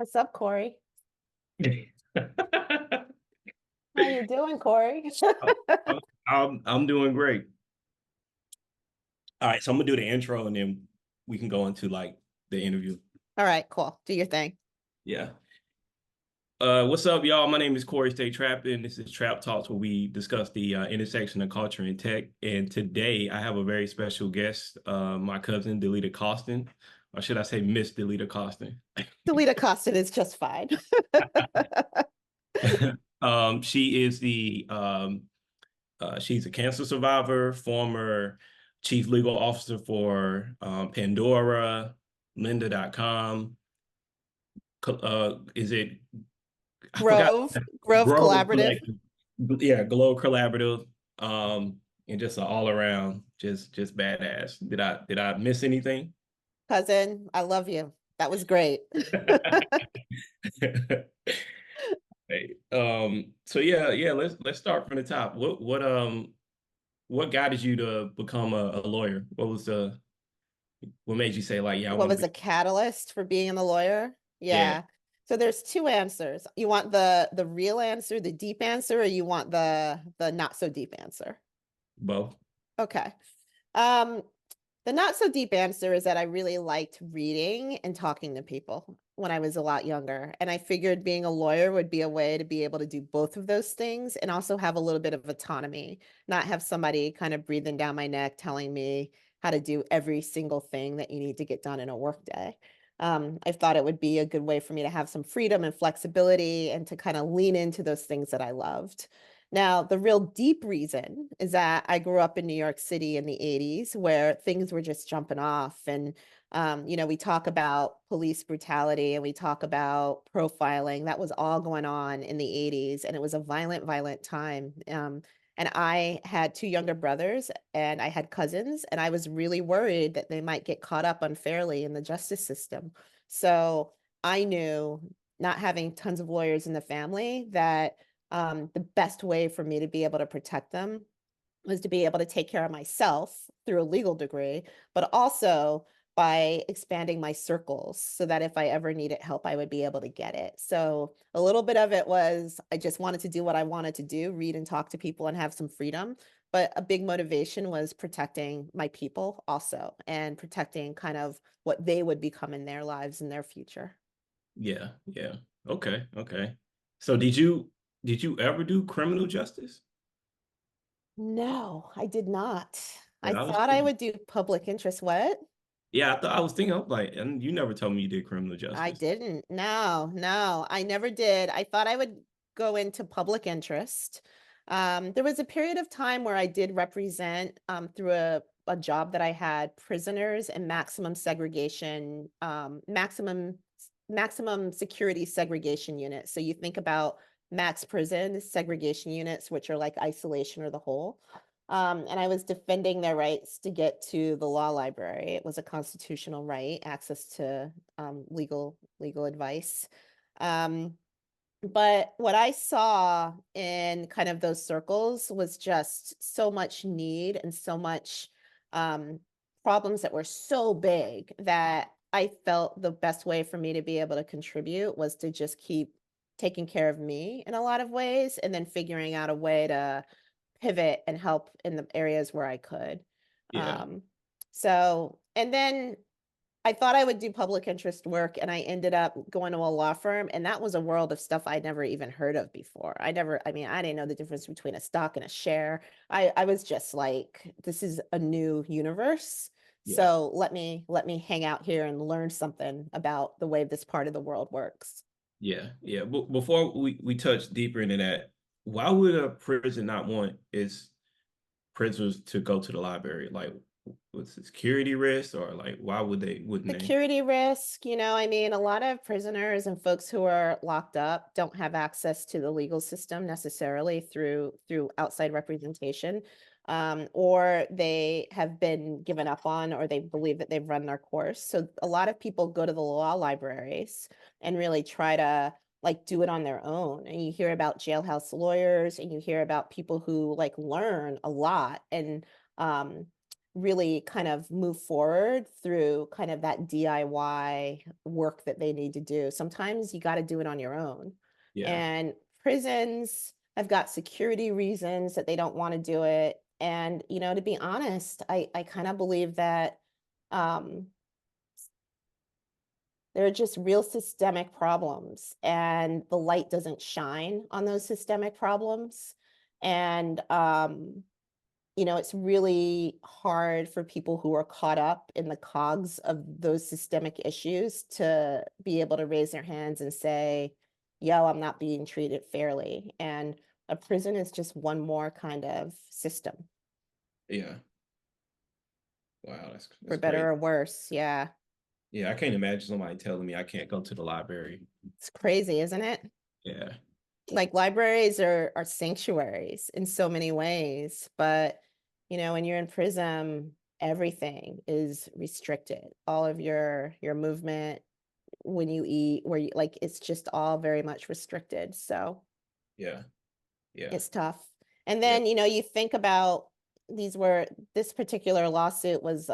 What's up, Corey? How you doing, Corey? I'm doing great. All right, so I'm gonna do the intro and then we can go into like the interview. All right, cool. Do your thing. Yeah. What's up, y'all? My name is Corey Stay Trapping. This is Trap Talks, where we discuss the intersection of culture and tech. And today I have a very special guest, my cousin Delida Costin, or should I say Miss Delida Costin? Delida Costin is just fine. She is the she's a cancer survivor, former chief legal officer for Pandora, Lynda.com. Is it, I forgot, Grove Grove Collaborative. Collective. Yeah, Glow Collaborative. And just an all around, just badass. Did I miss anything? Cousin, I love you. That was great. Hey, so yeah, let's start from the top. What guided you to become a lawyer? What made you say like, yeah, I What want to was be? a catalyst for being the lawyer? Yeah, Yeah. So there's two answers. You want the real answer, the deep answer, or you want the not so deep answer? both. Okay. Um, the not so deep answer is that I really liked reading and talking to people when I was a lot younger. And I figured being a lawyer would be a way to be able to do both of those things and also have a little bit of autonomy, not have somebody kind of breathing down my neck telling me how to do every single thing that you need to get done in a workday. I thought it would be a good way for me to have some freedom and flexibility and to kind of lean into those things that I loved. Now, the real deep reason is that I grew up in New York City in the 80s where things were just jumping off. And, we talk about police brutality and we talk about profiling. That was all going on in the 80s. And it was a violent, violent time. And I had two younger brothers and I had cousins, and I was really worried that they might get caught up unfairly in the justice system. So I knew, not having tons of lawyers in the family, that the best way for me to be able to protect them was to be able to take care of myself through a legal degree, but also by expanding my circles so that if I ever needed help, I would be able to get it. So a little bit of it was I just wanted to do what I wanted to do, read and talk to people and have some freedom. But a big motivation was protecting my people also and protecting kind of what they would become in their lives in their future. Yeah, yeah. Okay. So did you ever do criminal justice? No, I did not. I Yeah, I was thought I thinking. would do public interest. What? Yeah, I was thinking. I was like, and you never told me you did criminal I justice. didn't. No, no, I never did. I thought I would go into public interest. There was a period of time where I did represent through a job that I had prisoners and maximum segregation, maximum security segregation units. So you think about max prison segregation units, which are like isolation or the whole. And I was defending their rights to get to the law library. It was a constitutional right, access to legal advice. Um, but what I saw in kind of those circles was just so much need and so much um, problems that were so big that I felt the best way for me to be able to contribute was to just keep taking care of me in a lot of ways and then figuring out a way to pivot and help in the areas where I could. Yeah, Um, and then I thought I would do public interest work, and I ended up going to a law firm, and that was a world of stuff I'd never even heard of before. I mean, I didn't know the difference between a stock and a share. I was just like, this is a new universe. yeah, So let me hang out here and learn something about the way this part of the world works. yeah. But before we touch deeper into that, why would a prison not want its prisoners to go to the library? Like, what's the security risk, or like, why wouldn't they? Security risk, I mean, a lot of prisoners and folks who are locked up don't have access to the legal system necessarily through outside representation, or they have been given up on, or they believe that they've run their course. So a lot of people go to the law libraries and really try to like do it on their own. And you hear about jailhouse lawyers, and you hear about people who like learn a lot and really kind of move forward through kind of that DIY work that they need to do. Sometimes you got to do it on your own. Yeah. And prisons have got security reasons that they don't want to do it. And, to be honest, I kind of believe that um, there are just real systemic problems, and the light doesn't shine on those systemic problems. And it's really hard for people who are caught up in the cogs of those systemic issues to be able to raise their hands and say, yo, I'm not being treated fairly. And a prison is just one more kind of system, Yeah. Wow, for that's better great. or worse. Yeah. Yeah, I can't imagine somebody telling me I can't go to the library. It's crazy, isn't it? Yeah. Like libraries are sanctuaries in so many ways, but when you're in prison, everything is restricted. All of your movement, when you eat, where you like, it's just all very much restricted. So Yeah. Yeah. it's tough. And Yeah. then, you think about this particular lawsuit was,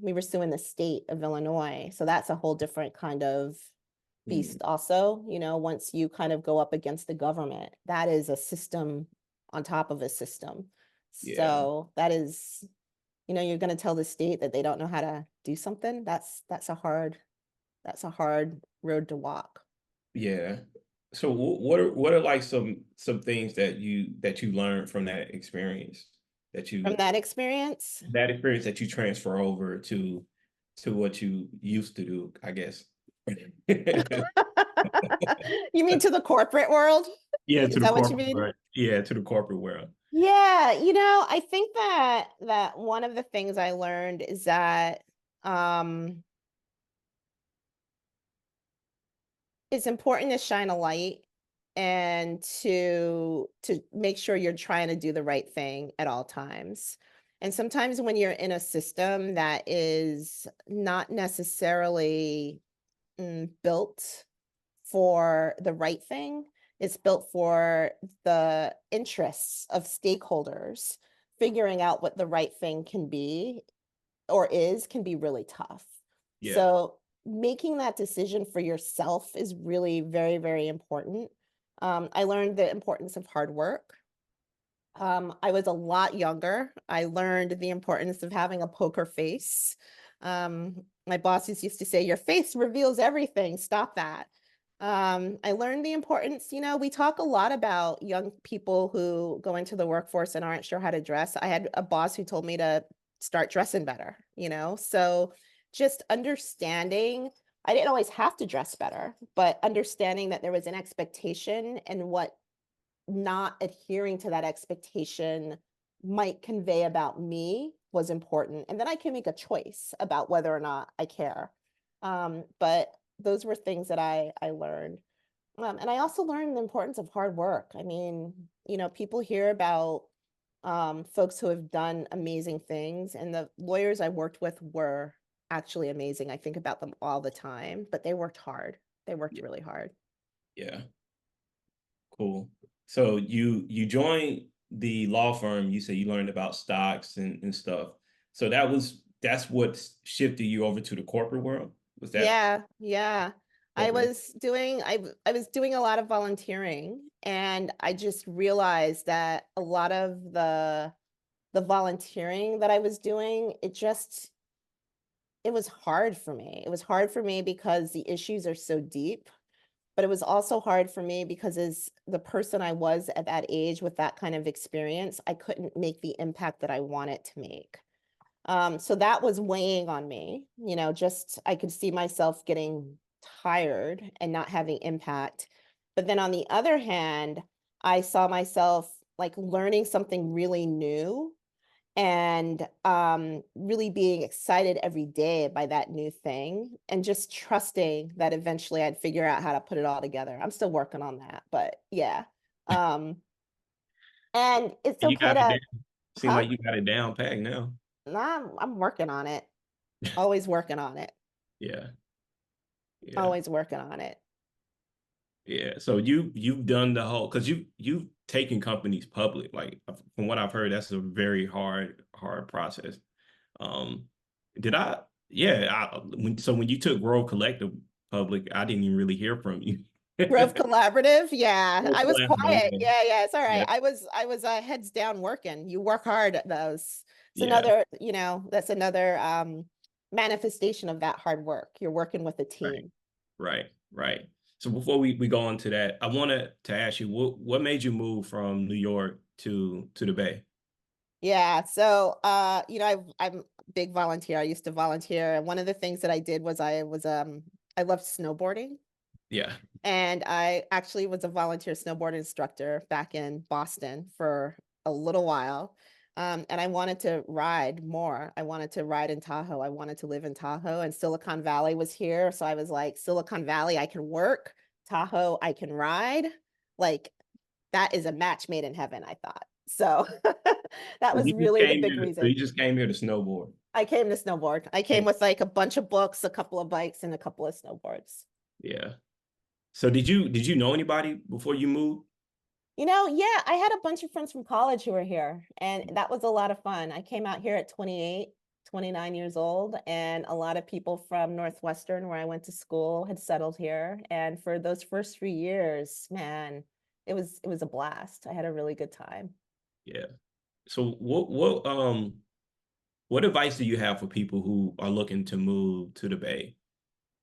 we were suing the state of Illinois. So that's a whole different kind of Mm, beast also. Once you kind of go up against the government, that is a system on top of a system. yeah. So that is, you're going to tell the state that they don't know how to do something. That's a hard road to walk. Yeah. So what are like some things that you learned from that experience that From you that experience. that experience that you transfer over to what you used to do, I guess. You mean to the corporate world? Yeah, Is to the that what you corporate mean? world. Yeah, to the corporate world. Yeah, I think that one of the things I learned is that um it's important to shine a light and to make sure you're trying to do the right thing at all times. And sometimes when you're in a system that is not necessarily built for the right thing, it's built for the interests of stakeholders. Figuring out what the right thing can be or can be really tough. Yeah. So making that decision for yourself is really very, very important. I learned the importance of hard work. I was a lot younger. I learned the importance of having a poker face. My bosses used to say, your face reveals everything. Stop that. I learned the importance, we talk a lot about young people who go into the workforce and aren't sure how to dress. I had a boss who told me to start dressing better, so just understanding. I didn't always have to dress better, but understanding that there was an expectation and what not adhering to that expectation might convey about me was important. And then I can make a choice about whether or not I care. But those were things that I learned. And I also learned the importance of hard work. I mean, people hear about folks who have done amazing things, and the lawyers I worked with were actually amazing. I think about them all the time, but they worked hard. They worked Yeah. really hard. Yeah. Cool. So you joined the law firm, you said you learned about stocks and stuff. So that's what shifted you over to the corporate world? Was that Yeah, yeah. I okay? was doing I was doing a lot of volunteering, and I just realized that a lot of the volunteering that I was doing, it was hard for me. It was hard for me because the issues are so deep, but it was also hard for me because as the person I was at that age with that kind of experience, I couldn't make the impact that I wanted to make. So that was weighing on me, just I could see myself getting tired and not having impact. But then on the other hand, I saw myself like learning something really new and really being excited every day by that new thing and just trusting that eventually I'd figure out how to put it all together. I'm still working on that, but yeah. Um, and it's You okay got it to, down. Seem huh? like you got it down packed now. I'm working on it. Always working on it. Yeah. Yeah. Always working on it. Yeah. So you've done the whole because you've taken companies public. Like from what I've heard, that's a very hard process. Um, did I? Yeah. When you took World Collective public, I didn't even really hear from you. Grove Collaborative. Yeah, World I was Collaborative, quiet. okay. Yeah, yeah, it's all Yeah. right. I was heads down working. You work hard at those. It's Yeah. another, that's another manifestation of that hard work. You're working with a Right. team. Right. Right. So before we go on to that, I wanted to ask you what made you move from New York to the Bay? Yeah, so I'm a big volunteer. I used to volunteer, and one of the things that I did was I loved snowboarding. Yeah. And I actually was a volunteer snowboard instructor back in Boston for a little while. And I wanted to ride more. I wanted to ride in Tahoe. I wanted to live in Tahoe, and Silicon Valley was here. So I was like, Silicon Valley, I can work. Tahoe, I can ride. Like, that is a match made in heaven, I thought. So that So was you just really the came big here. So you reason. just came here to snowboard. I came to snowboard. I came And with like a bunch of books, a couple of bikes, and a couple of snowboards. yeah. So did you know anybody before you moved? Yeah, I had a bunch of friends from college who were here, and that was a lot of fun. I came out here at 28, 29 years old, and a lot of people from Northwestern, where I went to school, had settled here. And for those first 3 years, man, it was a blast. I had a really good time. Yeah. So what advice do you have for people who are looking to move to the Bay?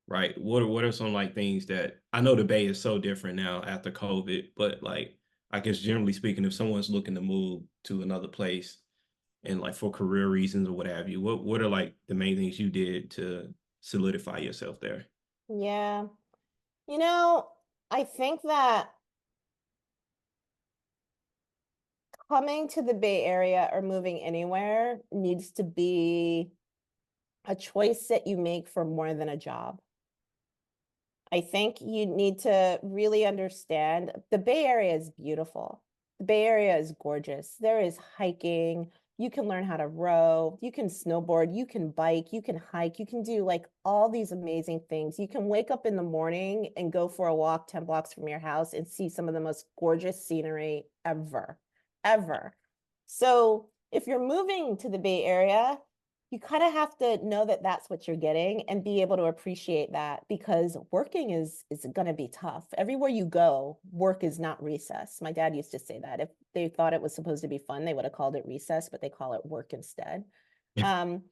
Right? What are some like things that I know the Bay is so different now after COVID, but like I guess generally speaking, if someone's looking to move to another place and like for career reasons or what have you, what are like the main things you did to solidify yourself there? Yeah. You know, I think that coming to the Bay Area or moving anywhere needs to be a choice that you make for more than a job. I think you need to really understand the Bay Area is beautiful. The Bay Area is gorgeous. There is hiking. You can learn how to row. You can snowboard. You can bike. You can hike. You can do like all these amazing things. You can wake up in the morning and go for a walk 10 blocks from your house and see some of the most gorgeous scenery ever, ever. So if you're moving to the Bay Area, you kind of have to know that that's what you're getting and be able to appreciate that, because working is going to be tough. Everywhere you go, work is not recess. My dad used to say that if they thought it was supposed to be fun, they would have called it recess, but they call it work instead. Um,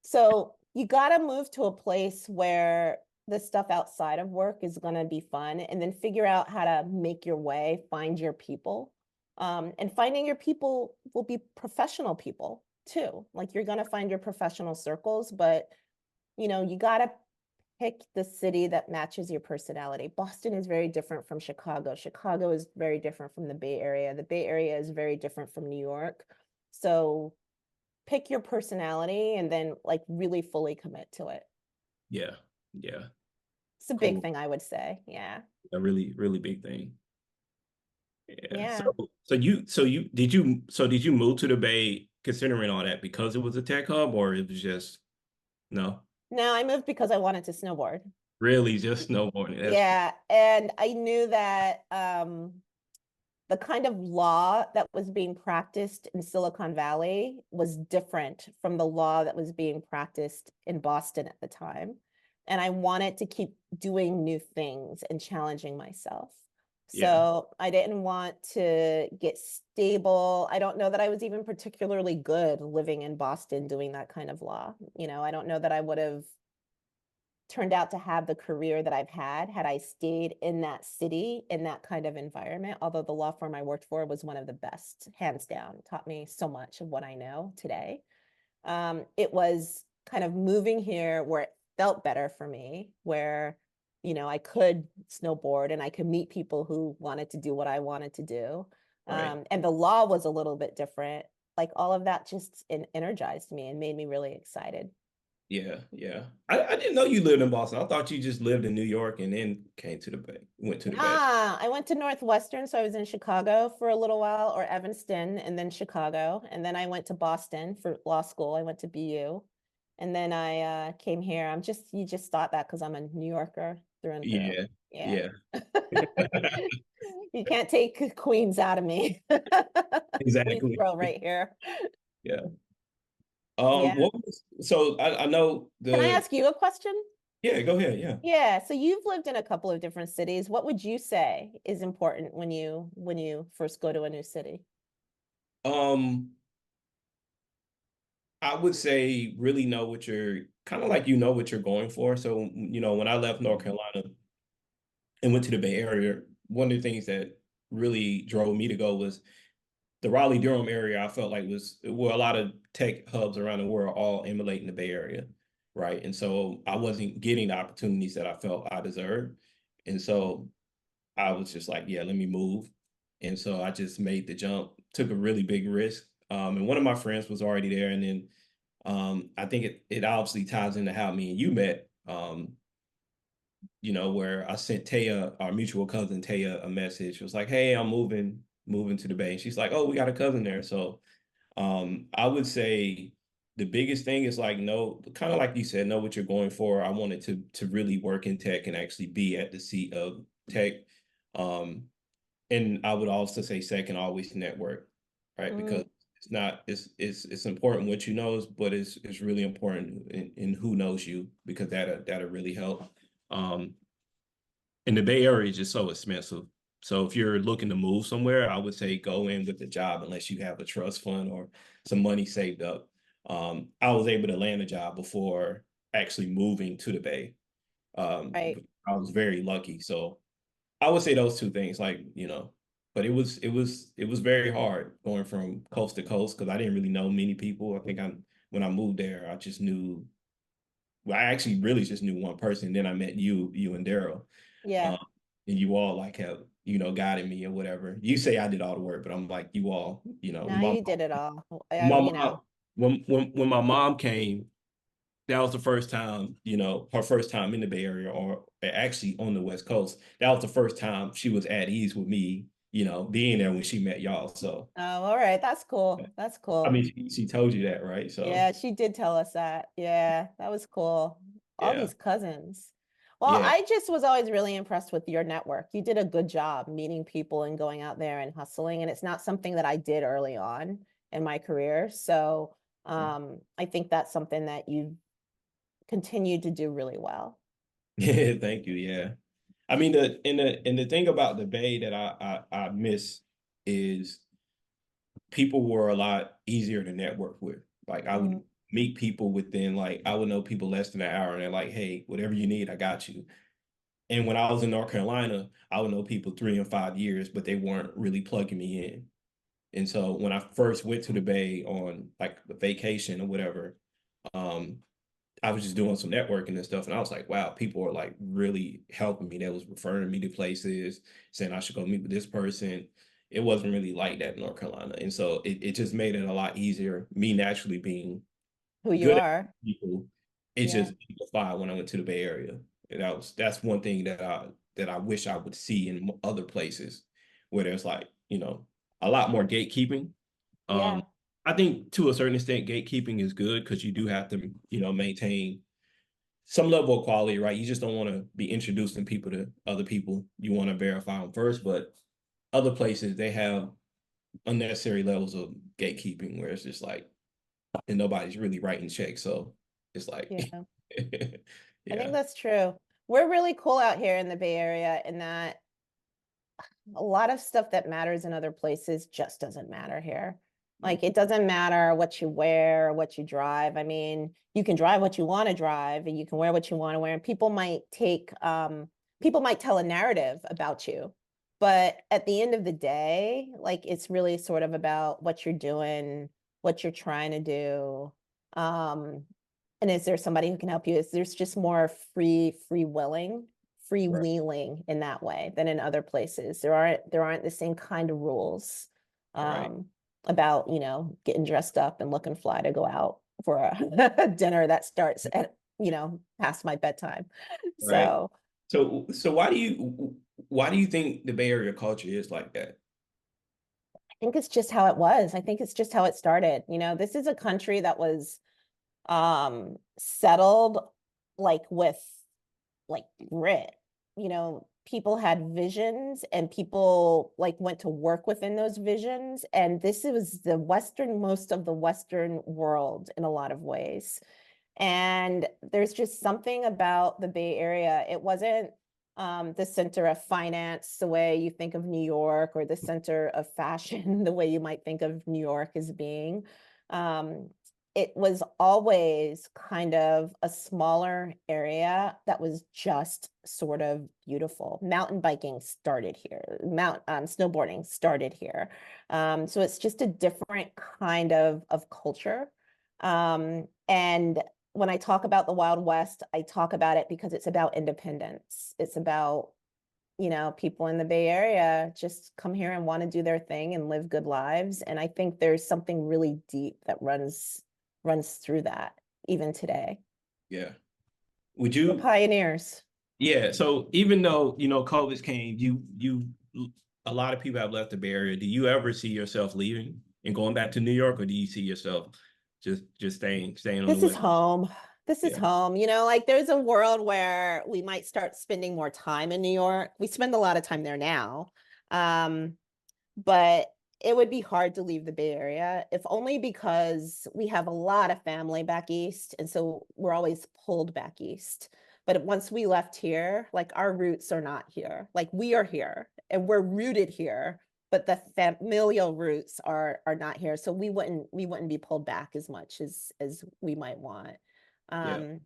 so you got to move to a place where the stuff outside of work is going to be fun, and then figure out how to make your way, find your people. And finding your people will be professional people too. Like, you're going to find your professional circles, but you got to pick the city that matches your personality. Boston is very different from Chicago. Chicago is very different from the Bay Area. The Bay Area is very different from New York. So pick your personality and then like really fully commit to it. Yeah. Yeah. It's a big Cool. thing, I would say. Yeah. A really, really big thing. Yeah. Yeah. So did you move to the Bay considering all that because it was a tech hub or it was just no, No, I moved because I wanted to snowboard. really just snowboarding? That's Yeah. And I knew that the kind of law that was being practiced in Silicon Valley was different from the law that was being practiced in Boston at the time. And I wanted to keep doing new things and challenging myself. yeah, So I didn't want to get stable. I don't know that I was even particularly good living in Boston doing that kind of law. I don't know that I would have turned out to have the career that I've had I stayed in that city, in that kind of environment. Although the law firm I worked for was one of the best, hands down, taught me so much of what I know today. It was kind of moving here where it felt better for me, where I could snowboard and I could meet people who wanted to do what I wanted to do. right. And the law was a little bit different. Like, all of that just energized me and made me really excited. Yeah, yeah. I didn't know you lived in Boston. I thought you just lived in New York and then came to the Bay, went to the Bay. Nah, I went to Northwestern, so I was in Chicago for a little while, or Evanston, and then Chicago, and then I went to Boston for law school. I went to BU, and then I came here. You just thought that because I'm a New Yorker through and through. Yeah, Yeah. yeah. You can't take Queens out of me. Exactly. Queensboro right here. Yeah. Yeah. So I know Can I the ask you a question? yeah, go ahead. Yeah. Yeah, so you've lived in a couple of different cities. What would you say is important when you first go to a new city? Um, I would say really know what you're kind of like you know what you're going for. So, when I left North Carolina and went to the Bay Area, one of the things that really drove me to go was the Raleigh Durham area. I felt like was where a lot of tech hubs around the world all emulate in the Bay Area, right? And so I wasn't getting the opportunities that I felt I deserved. And so I was just like, yeah, let me move. And so I just made the jump, took a really big risk. And one of my friends was already there. And then I think it obviously ties into how me and you met, where I sent Taya, our mutual cousin Taya, a message. It was like, hey, I'm moving to the Bay. And she's like, oh, we got a cousin there. So I would say the biggest thing is like know, kind of like you said, know what you're going for. I wanted to really work in tech and actually be at the seat of tech. Um, and I would also say second, always network, right? Because Mm, it's important what you know, but it's really important in who knows you because that'll really help. Um, and the Bay Area is just so expensive. So if you're looking to move somewhere, I would say go in with the job unless you have a trust fund or some money saved up. I was able to land a job before actually moving to the Bay. right. I was very lucky. So I would say those two things, but it was very hard going from coast to coast because I didn't really know many people. I think when I moved there, I just knew well, I actually really just knew one person. Then I met you and Daryl. Yeah. Um, and you all like have, guided me or whatever. You say I did all the work, but I'm like, you all, Now you did it all. my You mom know. when my mom came, that was the first time, her first time in the Bay Area or actually on the West Coast. That was the first time she was at ease with me, being there when she met y'all. So, Oh, all right. That's cool. That's I cool. mean, she told you that, right? So, Yeah, she did tell us that. Yeah, that was cool. All yeah, these cousins. Well, yeah. I just was always really impressed with your network. You did a good job meeting people and going out there and hustling. And it's not something that I did early on in my career. So I think that's something that you continued to do really well. Yeah, thank you. Yeah. I mean, the thing about the Bay that I miss is people were a lot easier to network with. Like I Mm, would meet people within like I would know people less than an hour and they're like, hey, whatever you need, I got you. And when I was in North Carolina, I would know people 3 and 5 years, but they weren't really plugging me in. And so when I first went to the Bay on like a vacation or whatever, um, I was just doing some networking and stuff. And I was like, wow, people are like really helping me. They was referring me to places, saying I should go meet with this person. It wasn't really like that in North Carolina. And so it just made it a lot easier. Me naturally being who you good at are. people, it Yeah. just amplified when I went to the Bay Area. And that's one thing that I wish I would see in other places where there's like, a lot more gatekeeping. Um, Yeah. I think to a certain extent, gatekeeping is good because you do have to, maintain some level of quality, right? You just don't want to be introducing people to other people. You want to verify them first, but other places they have unnecessary levels of gatekeeping where it's just like, and nobody's really writing checks. So it's like, Yeah. I think yeah, that's true. We're really cool out here in the Bay Area in that a lot of stuff that matters in other places just doesn't matter here. Like it doesn't matter what you wear or what you drive. I mean, you can drive what you want to drive and you can wear what you want to wear, and people might tell a narrative about you. But at the end of the day, like it's really sort of about what you're doing, what you're trying to do. And is there somebody who can help you? Is there's just more right, freewheeling in that way than in other places. There aren't the same kind of rules right, about, getting dressed up and looking fly to go out for a dinner that starts at, past my bedtime. right. So So why do you think the Bay Area culture is like that? I think it's just how it was. I think it's just how it started. This is a country that was settled like with like grit. people had visions and people like went to work within those visions. And this was the westernmost of the Western world in a lot of ways. And there's just something about the Bay Area. It wasn't the center of finance the way you think of New York, or the center of fashion the way you might think of New York as being. It was always kind of a smaller area that was just sort of beautiful. Mountain biking started here. Snowboarding started here. So it's just a different kind of culture. And when I talk about the Wild West, I talk about it because it's about independence. It's about, people in the Bay Area just come here and want to do their thing and live good lives. And I think there's something really deep that runs through that even today. Yeah. Would We're you? pioneers. Yeah. So even though, COVID came, a lot of people have left the Bay Area. Do you ever see yourself leaving and going back to New York, or do you see yourself just staying on the This is West? home. This is Yeah. home. Like there's a world where we might start spending more time in New York. We spend a lot of time there now. But it would be hard to leave the Bay Area, if only because we have a lot of family back east. And so we're always pulled back east. But once we left here, like our roots are not here. Like we are here and we're rooted here, but the familial roots are not here. So we wouldn't be pulled back as much as we might want. Yeah.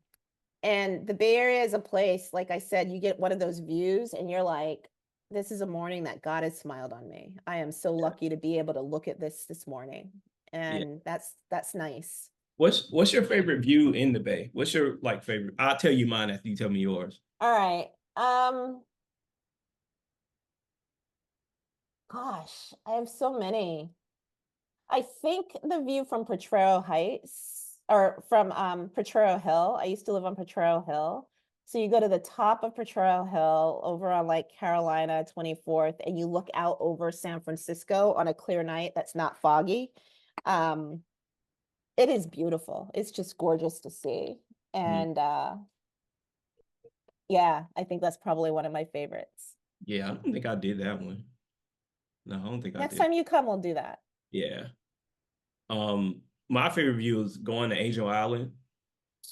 And the Bay Area is a place, like I said, you get one of those views and you're like, this is a morning that God has smiled on me. I am so lucky to be able to look at this morning. Yeah. And that's nice. What's your favorite view in the Bay? What's your favorite? I'll tell you mine after you tell me yours. All right. Gosh, I have so many. I think the view from Potrero Heights, or from Potrero Hill. I used to live on Potrero Hill. So you go to the top of Potrero Hill over on like Carolina 24th, and you look out over San Francisco on a clear night that's not foggy. Um, it is beautiful. It's just gorgeous to see. Mhm. And yeah, I think that's probably one of my favorites. Yeah, I don't think I did that one. No, I don't think I Next did. time you come, we'll do that. Yeah. My favorite view is going to Angel Island,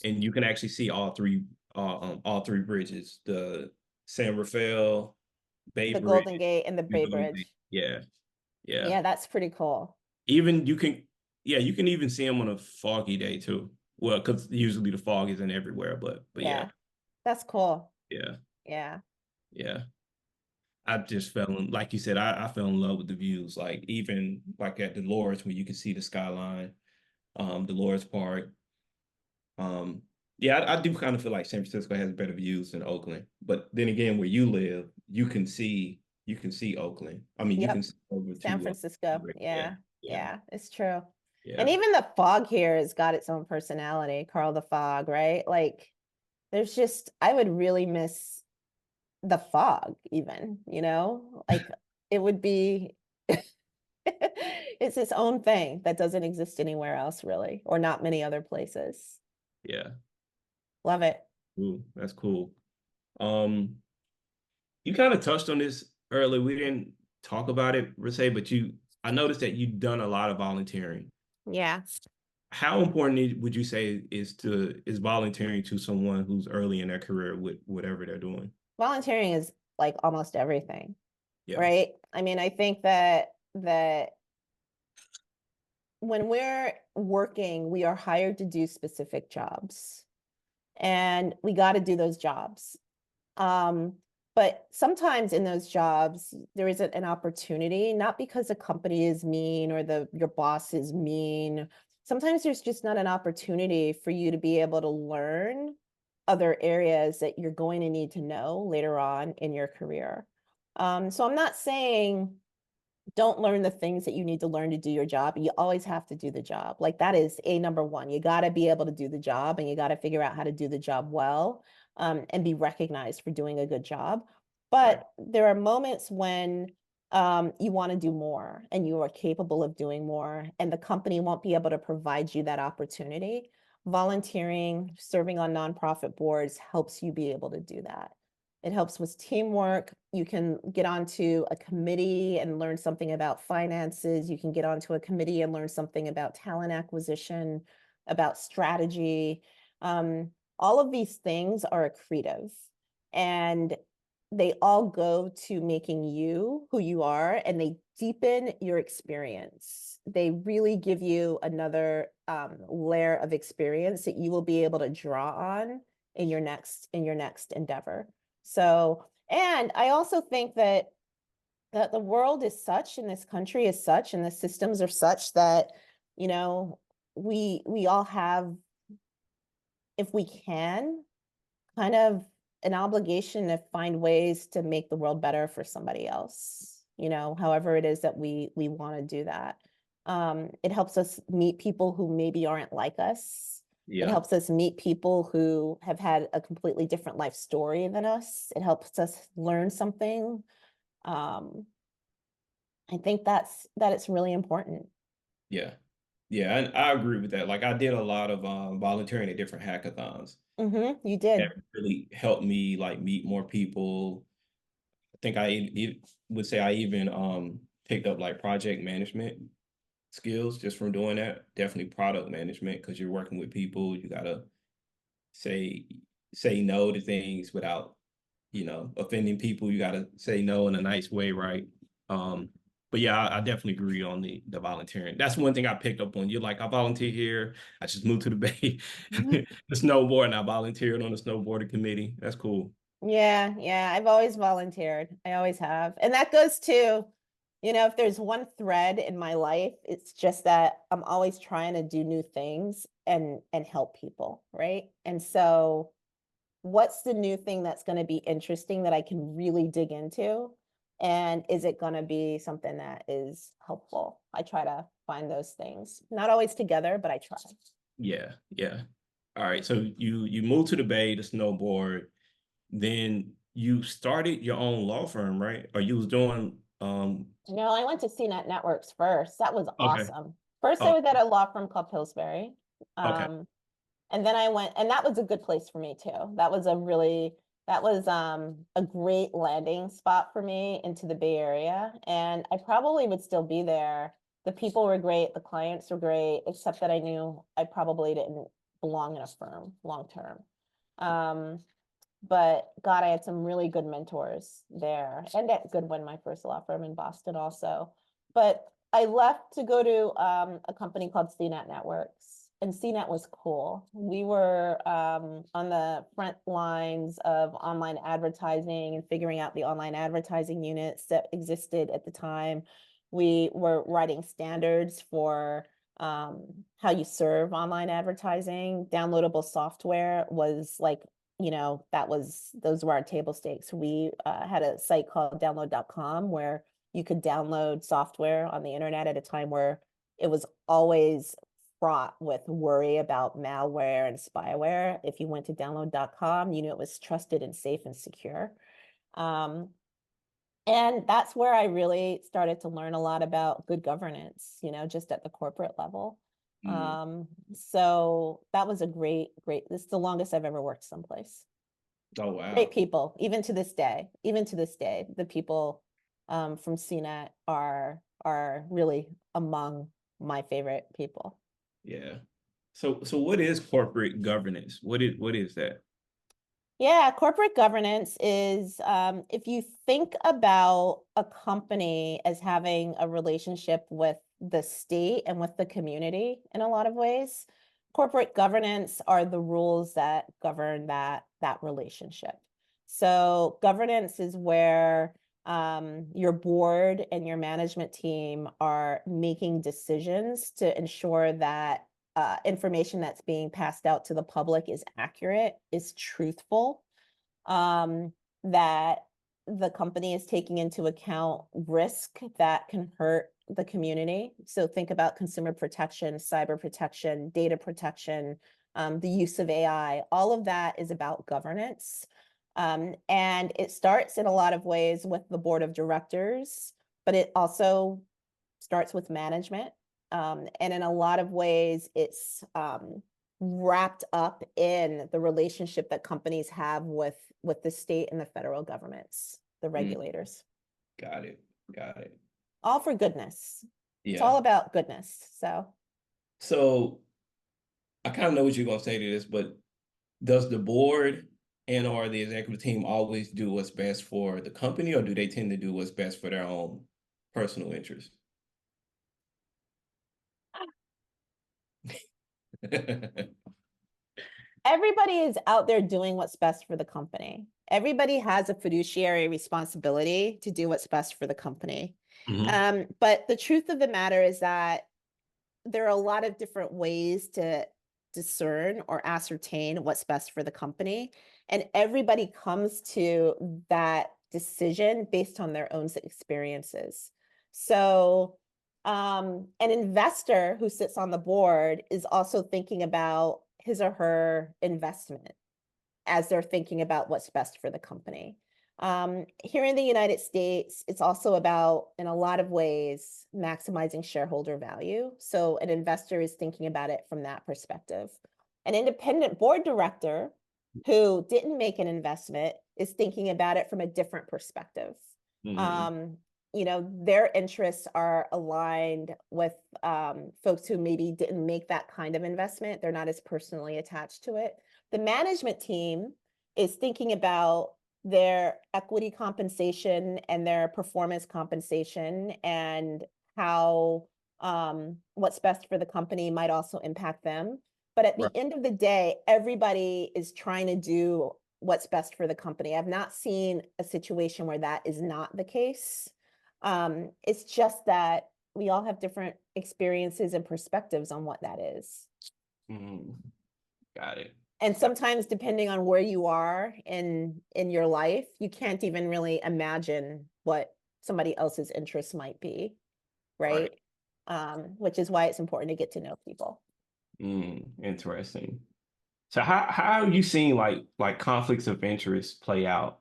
and you can actually see all three bridges: the San Rafael, Bay The Bridge, Golden Gate and the and Bay Golden Bay. Bridge. Yeah, yeah. Yeah, that's pretty cool. Even you can, yeah, you can even see them on a foggy day too. Well, because usually the fog isn't everywhere, but yeah, Yeah, that's cool. yeah, Yeah. yeah. I just fell in, like you said, I fell in love with the views. Like even like at Dolores, where you can see the skyline, Dolores Park. Um, yeah, I do kind of feel like San Francisco has better views than Oakland. But then again, where you live, you can see Oakland. I mean, you can Yep. see over San to Francisco. yeah, Yeah. yeah, Yeah, it's true. And yeah, even the fog here has got its own personality, Carl the Fog, right? Like there's just, I would really miss the fog even, like it would be, it's its own thing that doesn't exist anywhere else really, or not many other places. yeah. Love it. Ooh, that's cool. Um, you kind of touched on this earlier. We didn't talk about it per se, but I noticed that you've done a lot of volunteering. Yeah. How important would you say is volunteering to someone who's early in their career with whatever they're doing? Volunteering is like almost everything, Yeah, right? I mean, I think that when we're working, we are hired to do specific jobs and we got to do those jobs. Um, but sometimes in those jobs, there isn't an opportunity, not because the company is mean or your boss is mean. Sometimes there's just not an opportunity for you to be able to learn other areas that you're going to need to know later on in your career. So I'm not saying don't learn the things that you need to learn to do your job. You always have to do the job. Like that is number one. You got to be able to do the job and you got to figure out how to do the job well, and be recognized for doing a good job. right. But there are moments when you want to do more and you are capable of doing more, and the company won't be able to provide you that opportunity. Volunteering, serving on nonprofit boards helps you be able to do that. It helps with teamwork. You can get onto a committee and learn something about finances. You can get onto a committee and learn something about talent acquisition, about strategy. All of these things are accretive, and they all go to making you who you are, and they deepen your experience. They really give you another layer of experience that you will be able to draw on in your next endeavor. So, and I also think that the world is such, and this country is such, and the systems are such that, you know, we all have, if we can, kind of an obligation to find ways to make the world better for somebody else, you know, however it is that we want to do that. It helps us meet people who maybe aren't like us. It Yeah. helps us meet people who have had a completely different life story than us. It helps us learn something. Um, I think that it's really important. Yeah. Yeah, and I agree with that. Like I did a lot of volunteering at different hackathons. You That did. really helped me like meet more people. I think would say I even picked up like project management skills just from doing that. Definitely product management because you're working with people. You gotta say say no to things without, offending people. You gotta say no in a nice way, right? Um, but yeah, I definitely agree on the volunteering. That's one thing I picked up on. You're like, I volunteer here. I just moved to the Bay, the snowboard, and I volunteered on the snowboarding committee. That's cool. Yeah, yeah. I've always volunteered. I always have. And that goes to, you know, if there's one thread in my life, it's just that I'm always trying to do new things and help people, right? And so what's the new thing that's going to be interesting that I can really dig into? And is it going to be something that is helpful? I try to find those things. Not always together, but I try. Yeah, yeah. All right. So you moved to the Bay to snowboard. Then you started your own law firm, right? Or you was doing No, I went to CNET Networks first. That was okay. awesome. First, I Oh, was at a law firm called Pillsbury. okay. Um, and then I went, and that was a good place for me too. That was a great landing spot for me into the Bay Area. And I probably would still be there. The people were great, the clients were great, except that I knew I probably didn't belong in a firm long term. Um, but God, I had some really good mentors there, and at Goodwin, my first law firm in Boston also. But I left to go to a company called CNET Networks, and CNET was cool. We were on the front lines of online advertising and figuring out the online advertising units that existed at the time. We were writing standards for how you serve online advertising. Downloadable software was like, you know, those were our table stakes. We had a site called download.com where you could download software on the internet at a time where it was always fraught with worry about malware and spyware. If you went to download.com, you knew it was trusted and safe and secure. Um, and that's where I really started to learn a lot about good governance, you know, just at the corporate level. Mm. So that was a this is the longest I've ever worked someplace. Oh Great wow. people, even to this day, the people from CNET are really among my favorite people. Yeah. So what is corporate governance? What is that? Yeah, corporate governance is if you think about a company as having a relationship with the state and with the community in a lot of ways, corporate governance are the rules that govern that relationship. So governance is where your board and your management team are making decisions to ensure that information that's being passed out to the public is accurate, is truthful, um, that the company is taking into account risk that can hurt the community. So think about consumer protection, cyber protection, data protection, the use of AI. All of that is about governance. And it starts in a lot of ways with the board of directors, but it also starts with management. And in a lot of ways, it's wrapped up in the relationship that companies have with the state and the federal governments, the regulators. Got it. Got it. All for goodness. It's Yeah. all about goodness. So I kind of know what you're gonna say to this, but does the board and or the executive team always do what's best for the company, or do they tend to do what's best for their own personal interests? Everybody is out there doing what's best for the company. Everybody has a fiduciary responsibility to do what's best for the company. Mhm. But the truth of the matter is that there are a lot of different ways to discern or ascertain what's best for the company. And everybody comes to that decision based on their own experiences. So, an investor who sits on the board is also thinking about his or her investment as they're thinking about what's best for the company. Here in the United States, it's also about, in a lot of ways, maximizing shareholder value. So an investor is thinking about it from that perspective. An independent board director who didn't make an investment is thinking about it from a different perspective. Mhm. Um, their interests are aligned with folks who maybe didn't make that kind of investment. They're not as personally attached to it. The management team is thinking about their equity compensation and their performance compensation and how what's best for the company might also impact them. But at the Right. end of the day, everybody is trying to do what's best for the company. I've not seen a situation where that is not the case. It's just that we all have different experiences and perspectives on what that is. Mhm. Got it. And sometimes depending on where you are in your life, you can't even really imagine what somebody else's interests might be, Right. right? Which is why it's important to get to know people. Interesting. So how are you seeing like conflicts of interest play out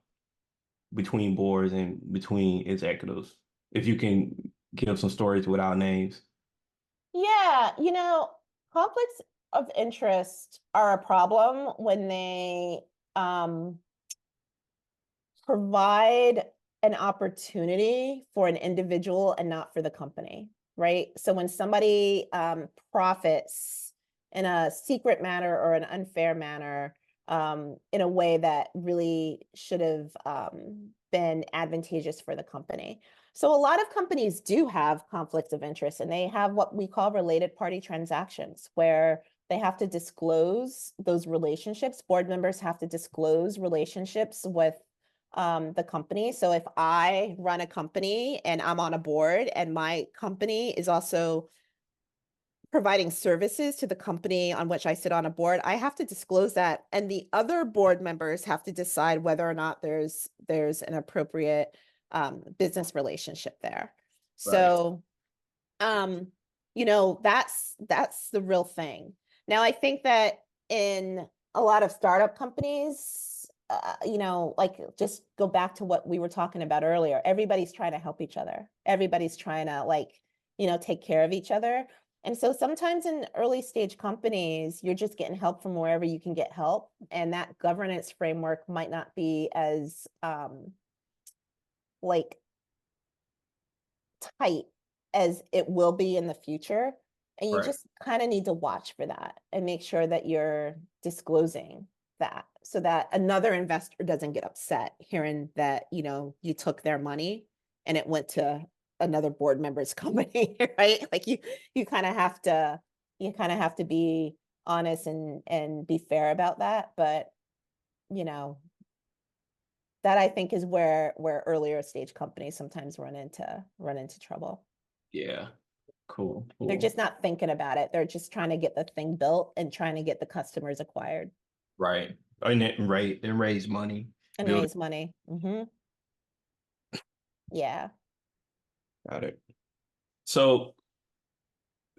between boards and between executives? If you can give some stories without names. Yeah, conflicts of interest are a problem when they provide an opportunity for an individual and not for the company, right? So when somebody profits in a secret manner or an unfair manner, in a way that really should have been advantageous for the company. So a lot of companies do have conflicts of interest, and they have what we call related party transactions, where they have to disclose those relationships. Board members have to disclose relationships with the company. So if I run a company and I'm on a board and my company is also providing services to the company on which I sit on a board, I have to disclose that. And the other board members have to decide whether or not there's an appropriate business relationship there. Right. So that's the real thing. Now, I think that in a lot of startup companies, like just go back to what we were talking about earlier. Everybody's trying to help each other. Everybody's trying to take care of each other. And so sometimes in early stage companies, you're just getting help from wherever you can get help. And that governance framework might not be as like tight as it will be in the future. And you Right. just kind of need to watch for that and make sure that you're disclosing that so that another investor doesn't get upset hearing that, you took their money and it went to another board member's company, right? Like you kind of have to be honest and be fair about that. But, you know, that I think is where earlier stage companies sometimes run into trouble. Yeah. Cool. They're Cool. just not thinking about it. They're just trying to get the thing built and trying to get the customers acquired Right. And raise money. and Build it. raise money. Yeah. Got it. So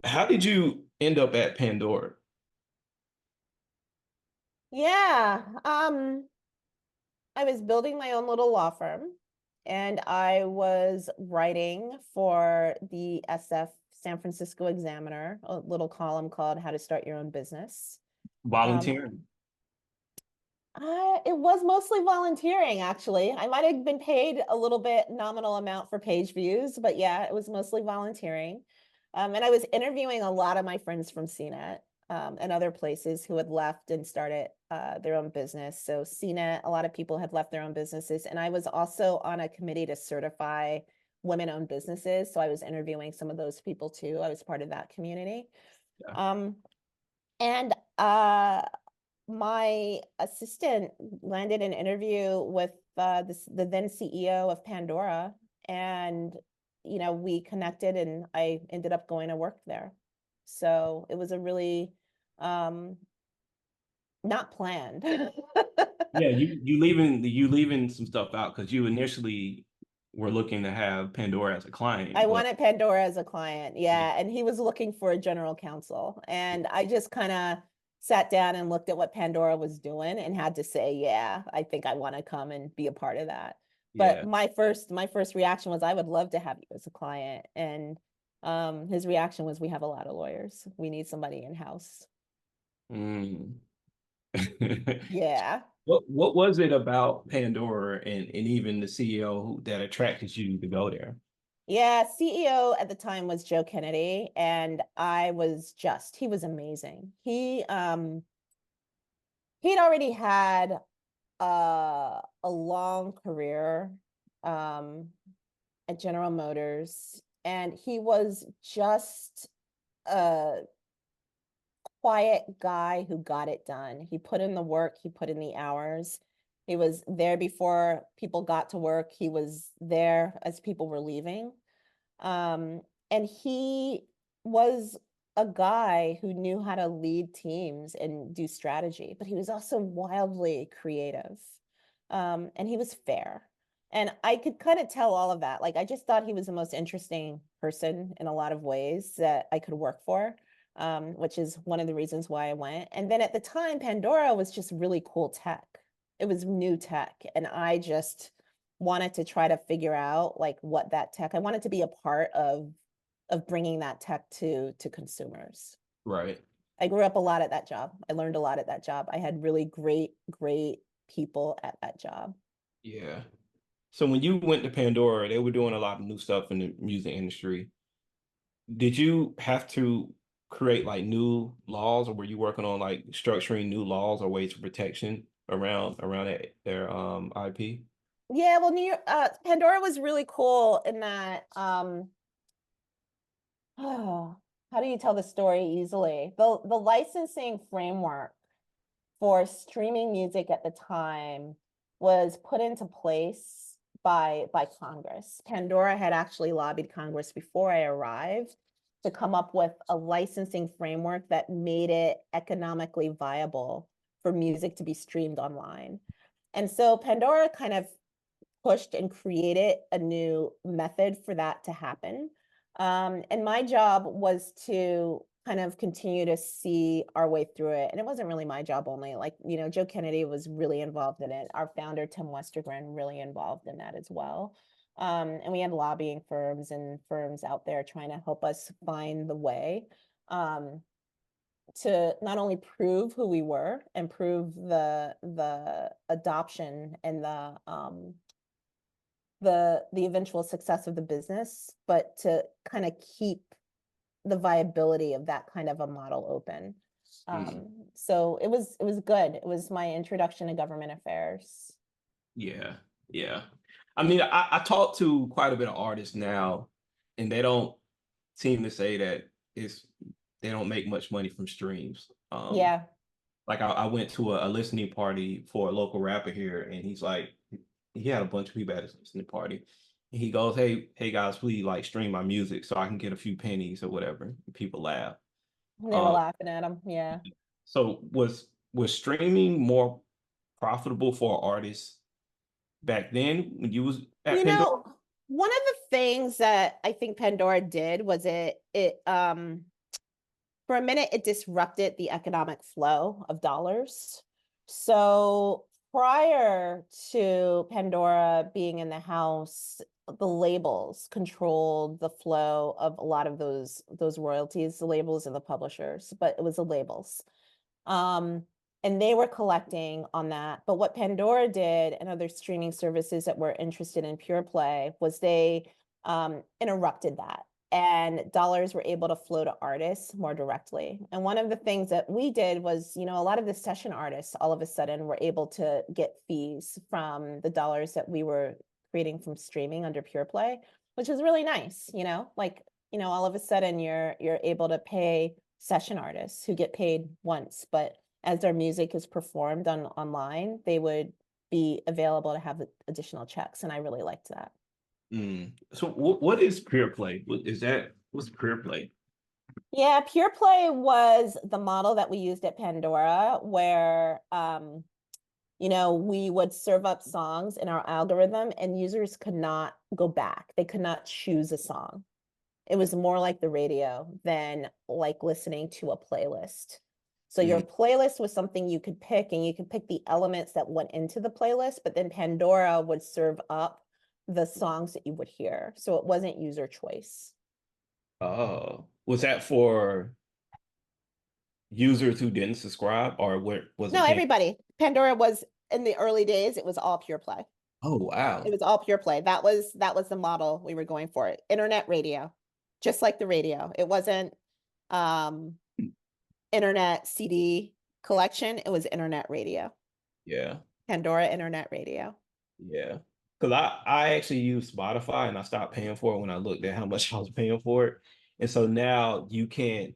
how did you end up at Pandora? Yeah. I was building my own little law firm and I was writing for the SF San Francisco Examiner, a little column called How to Start Your Own Business. Um, Volunteering. it was mostly volunteering, actually. I might have been paid a little bit nominal amount for page views, but yeah, it was mostly volunteering. And I was interviewing a lot of my friends from CNET and other places who had left and started their own business. So CNET, a lot of people had left their own businesses. And I was also on a committee to certify women-owned businesses. So I was interviewing some of those people too. I was part of that community. Yeah. Um, and my assistant landed an interview with the then CEO of Pandora, and we connected, and I ended up going to work there. So it was a really um, not planned. Yeah, you leaving some stuff out because you initially were looking to have Pandora as a I client, but wanted Pandora as a client, yeah, yeah, and he was looking for a general counsel, and I just kind of sat down and looked at what Pandora was doing and had to say, yeah, I think I want to come and be a part of that. But yeah. my first reaction was, I would love to have you as a client, and his reaction was, we have a lot of lawyers, we need somebody in house. Mm. Yeah. What was it about Pandora and even the CEO that attracted you to go there? Yeah, CEO at the time was Joe Kennedy, and he was amazing. He'd already had a long career um at General Motors, and he was just a quiet guy who got it done. He put in the work, he put in the hours. He was there before people got to work. He was there as people were leaving. Um, and he was a guy who knew how to lead teams and do strategy, but he was also wildly creative. And he was fair. And I could kind of tell all of that. Like, I just thought he was the most interesting person in a lot of ways that I could work for, which is one of the reasons why I went. And then at the time, Pandora was just really cool tech. It was new tech. And I just wanted to try to figure out like what that tech, I wanted to be a part of bringing that tech to consumers. Right. I grew up a lot at that job. I learned a lot at that job. I had really great people at that job. Yeah. So when you went to Pandora, they were doing a lot of new stuff in the music industry. Did you have to create like new laws, or were you working on like structuring new laws or ways of protection around their IP? Yeah, well, Pandora was really cool in that oh, how do you tell the story easily? The licensing framework for streaming music at the time was put into place by Congress. Pandora had actually lobbied Congress before I arrived to come up with a licensing framework that made it economically viable for music to be streamed online. And so Pandora kind of pushed and created a new method for that to happen. And my job was to kind of continue to see our way through it. And it wasn't really my job only. Like, Joe Kennedy was really involved in it. Our founder, Tim Westergren, really involved in that as well. And we had lobbying firms and firms out there trying to help us find the way to not only prove who we were and prove the adoption and the eventual success of the business, but to kind of keep the viability of that kind of a model open. Mm. So it was good. It was my introduction to government affairs. Yeah, yeah. I mean, I talk to quite a bit of artists now, and they don't seem to say that they don't make much money from streams. Yeah, Like I went to a listening party for a local rapper here, and he's like, he had a bunch of people at his listening party. And he goes, hey guys, please like stream my music so I can get a few pennies or whatever. And people laugh. they were Um, laughing at him. Yeah. so was streaming more profitable for artists back then when you was at You Pandora? know, one of the things that I think Pandora did was it for a minute it disrupted the economic flow of dollars. So prior to Pandora being in the house, the labels controlled the flow of a lot of those royalties, the labels and the publishers, but it was the labels. And they were collecting on that. But what Pandora did and other streaming services that were interested in pure play was they interrupted that. And dollars were able to flow to artists more directly. And one of the things that we did was, a lot of the session artists all of a sudden were able to get fees from the dollars that we were creating from streaming under pure play, which is really nice, all of a sudden you're able to pay session artists who get paid once, but as their music is performed online, they would be available to have additional checks. And I really liked that. So what is pure play? What's pure play? Yeah, pure play was the model that we used at Pandora, where we would serve up songs in our algorithm and users could not go back. They could not choose a song. It was more like the radio than like listening to a playlist. So your playlist was something you could pick, and you could pick the elements that went into the playlist, but then Pandora would serve up the songs that you would hear. So it wasn't user choice. Oh, was that for users who didn't subscribe, or what was No, it paying? everybody. Pandora was in the early days, it was all pure play. Oh, It wow. was all pure play. That was the model we were going for. Internet radio, just like the radio. It wasn't um internet CD collection. It was internet radio. Yeah. Pandora internet radio. Yeah. Because I actually use Spotify and I stopped paying for it when I looked at how much I was paying for it. And so now you can't,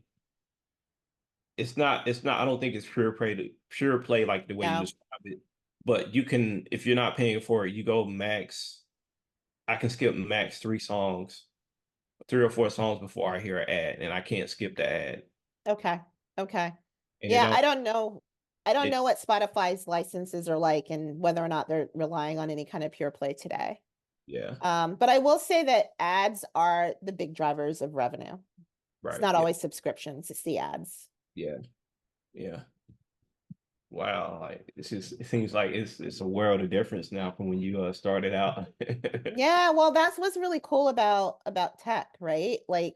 it's not, I don't think it's pure play like the way you No. describe it. But you can, if you're not paying for it, you go max, I can skip max 3 songs, 3 or 4 songs before I hear an ad, and I can't skip the ad. Okay. Okay. And it Yeah, don't I don't know. I don't it know what Spotify's licenses are like and whether or not they're relying on any kind of pure play today. yeah, But I will say that ads are the big drivers of revenue. It's right. not Yeah, always subscriptions, it's the ads. yeah, yeah. Wow, like it seems like it's a world of difference now from when you started out. Yeah, well, that's what's really cool about tech, right? Like,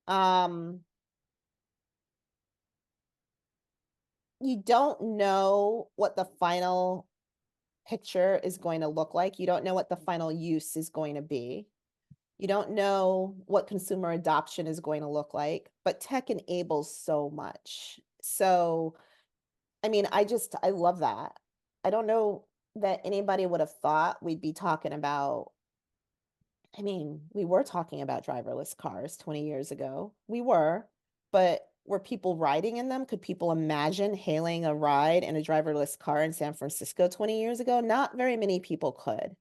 um, you don't know what the final picture is going to look like. You don't know what the final use is going to be. You don't know what consumer adoption is going to look like, but tech enables so much. So, I mean, I love that. I don't know that anybody would have thought we'd be talking about. I mean, we were talking about driverless cars 20 years ago. We were, but were people riding in them? Could people imagine hailing a ride in a driverless car in San Francisco 20 years ago? Not very many people could.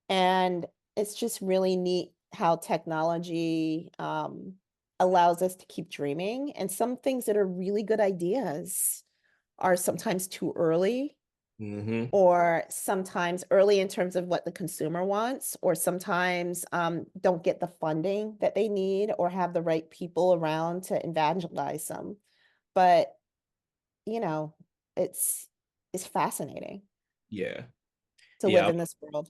And it's just really neat how technology allows us to keep dreaming. And some things that are really good ideas are sometimes too early, hmm or sometimes early in terms of what the consumer wants, or sometimes don't get the funding that they need or have the right people around to evangelize them. But, you know, it's it's fascinating Yeah, to live yeah, in this world.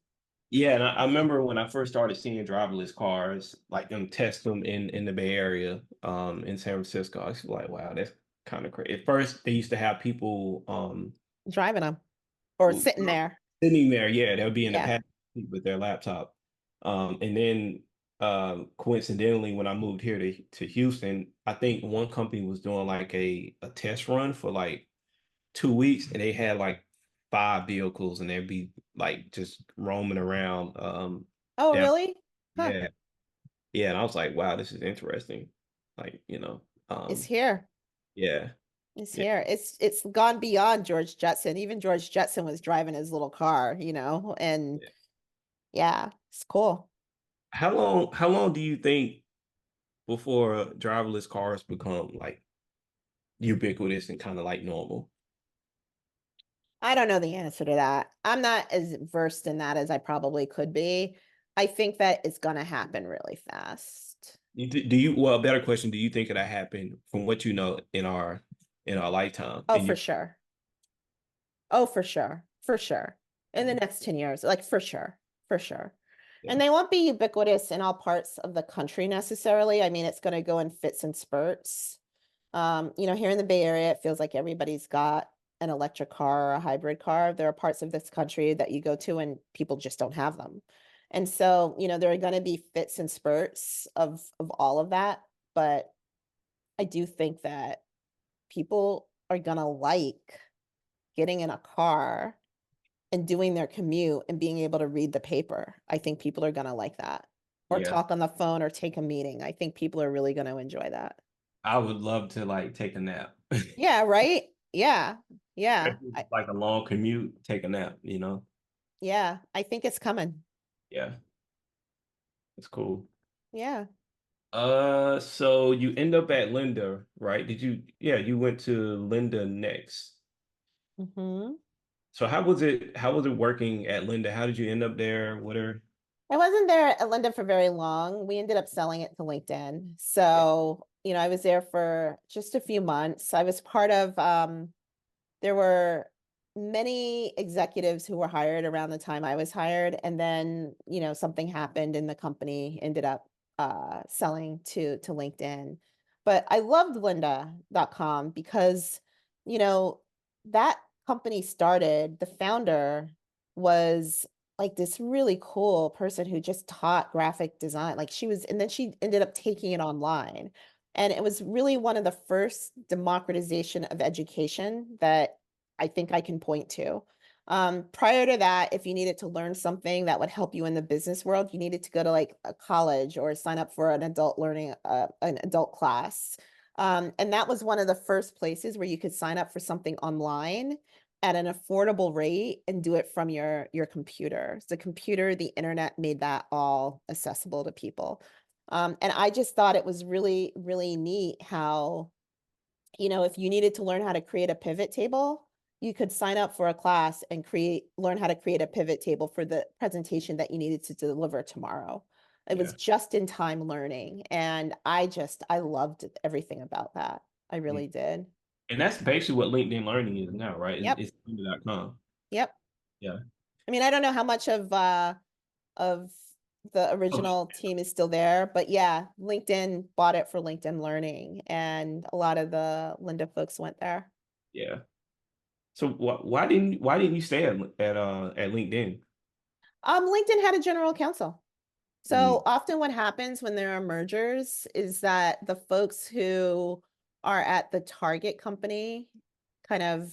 yeah. And I remember when I first started seeing driverless cars, like them test them in the Bay Area, in San Francisco. I was like, wow, that's kind of crazy. At first, they used to have people, Driving them or sitting there. sitting there, yeah, they'll be in the Yeah. passenger seat with their laptop. And then coincidentally, when I moved here to Houston, I think one company was doing like a test run for like 2 weeks, and they had like 5 vehicles, and they'd be like just roaming around. Oh, Down, really? Huh. yeah, yeah, and I was like, wow, this is interesting. Like, It's here. yeah, It's yeah, here. It's gone beyond George Jetson. Even George Jetson was driving his little car, and yeah. yeah, it's cool. How long do you think before driverless cars become like ubiquitous and kind of like normal? I don't know the answer to that. I'm not as versed in that as I probably could be. I think that it's gonna happen really fast. Well, a better question, do you think it'll happen from what you know in our lifetime? Oh, And for you sure. Oh, for sure. For sure. In the yeah, next 10 years, like for sure. For sure. yeah, And they won't be ubiquitous in all parts of the country necessarily. I mean, it's going to go in fits and spurts. Here in the Bay Area, it feels like everybody's got an electric car or a hybrid car. There are parts of this country that you go to and people just don't have them. And so, there are going to be fits and spurts of all of that, but I do think that people are going to like getting in a car and doing their commute and being able to read the paper. I think people are going to like that. Or Yeah. talk on the phone or take a meeting. I think people are really going to enjoy that. I would love to like take a nap. Yeah, right? Yeah. Yeah. Like a long commute, take a nap, you know? Yeah, I think it's coming. Yeah, it's cool. Yeah. So you end up at Linda, right? Yeah, you went to Linda next. Hmm. So how was it working at Linda? How did you end up there? What are I wasn't there at Linda for very long. We ended up selling it to LinkedIn. Yeah, So, I was there for just a few months. I was part of there were many executives who were hired around the time I was hired. And then, something happened and the company ended up selling to LinkedIn. But I loved lynda.com because, you know, that company started, the founder was like this really cool person who just taught graphic design. Like and then she ended up taking it online. And it was really one of the first democratization of education that I think I can point to. Prior to that, if you needed to learn something that would help you in the business world, you needed to go to like a college or sign up for an adult class. And that was one of the first places where you could sign up for something online at an affordable rate and do it from your computer. The computer, the internet made that all accessible to people. And I just thought it was really, really neat how, if you needed to learn how to create a pivot table, you could sign up for a class and learn how to create a pivot table for the presentation that you needed to deliver tomorrow. It was yeah. just in time learning. And I loved everything about that. I Mm. really did. And that's basically what LinkedIn Learning is now, right? Yep. It's lynda.com. Yep. Yeah. I mean, I don't know how much of the Oh, original team is still there, but yeah, LinkedIn bought it for LinkedIn Learning, and a lot of the Linda folks went there. yeah. So why didn't you stay at LinkedIn? LinkedIn had a general counsel. So Mm, often what happens when there are mergers is that the folks who are at the target company kind of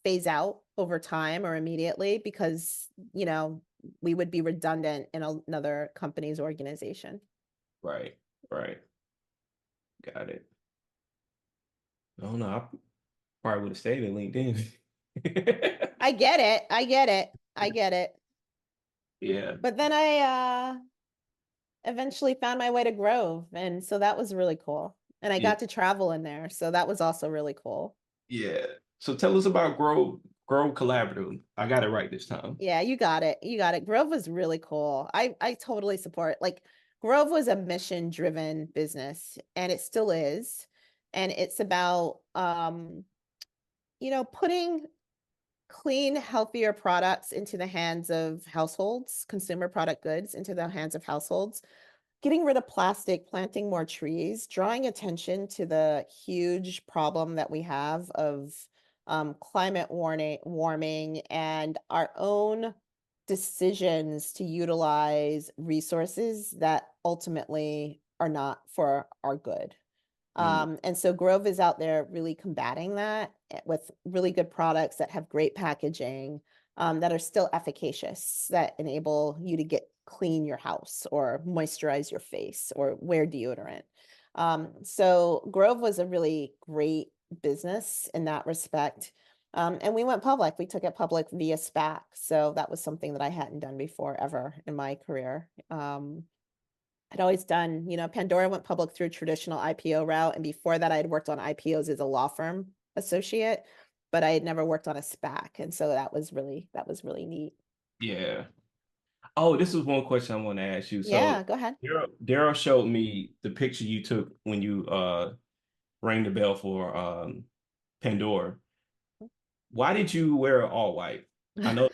phase out over time or immediately because, we would be redundant in another company's organization. right, right. Got it. I don't know. I probably would have stayed at LinkedIn. I get it. I get it. I get it. Yeah. But then I eventually found my way to Grove, and so that was really cool. And I Yeah. got to travel in there, so that was also really cool. Yeah. So tell us about Grove Collaborative. I got it right this time. Yeah, you got it. You got it. Grove was really cool. I totally support. Like Grove was a mission-driven business and it still is. And it's about putting clean, healthier products into the hands of households, consumer product goods into the hands of households, getting rid of plastic, planting more trees, drawing attention to the huge problem that we have of climate warming and our own decisions to utilize resources that ultimately are not for our good. Mm, And so Grove is out there really combating that with really good products that have great packaging, that are still efficacious, that enable you to get clean your house or moisturize your face or wear deodorant. So Grove was a really great business in that respect. And we went public. We took it public via SPAC. So that was something that I hadn't done before ever in my career. I'd always done, Pandora went public through traditional IPO route. And before that, I had worked on IPOs as a law firm associate, but I had never worked on a SPAC. And so that was really neat. yeah. Oh, this is one question I want to ask you. Yeah, So go ahead. Daryl showed me the picture you took when you rang the bell for Pandora. Why did you wear all white? I know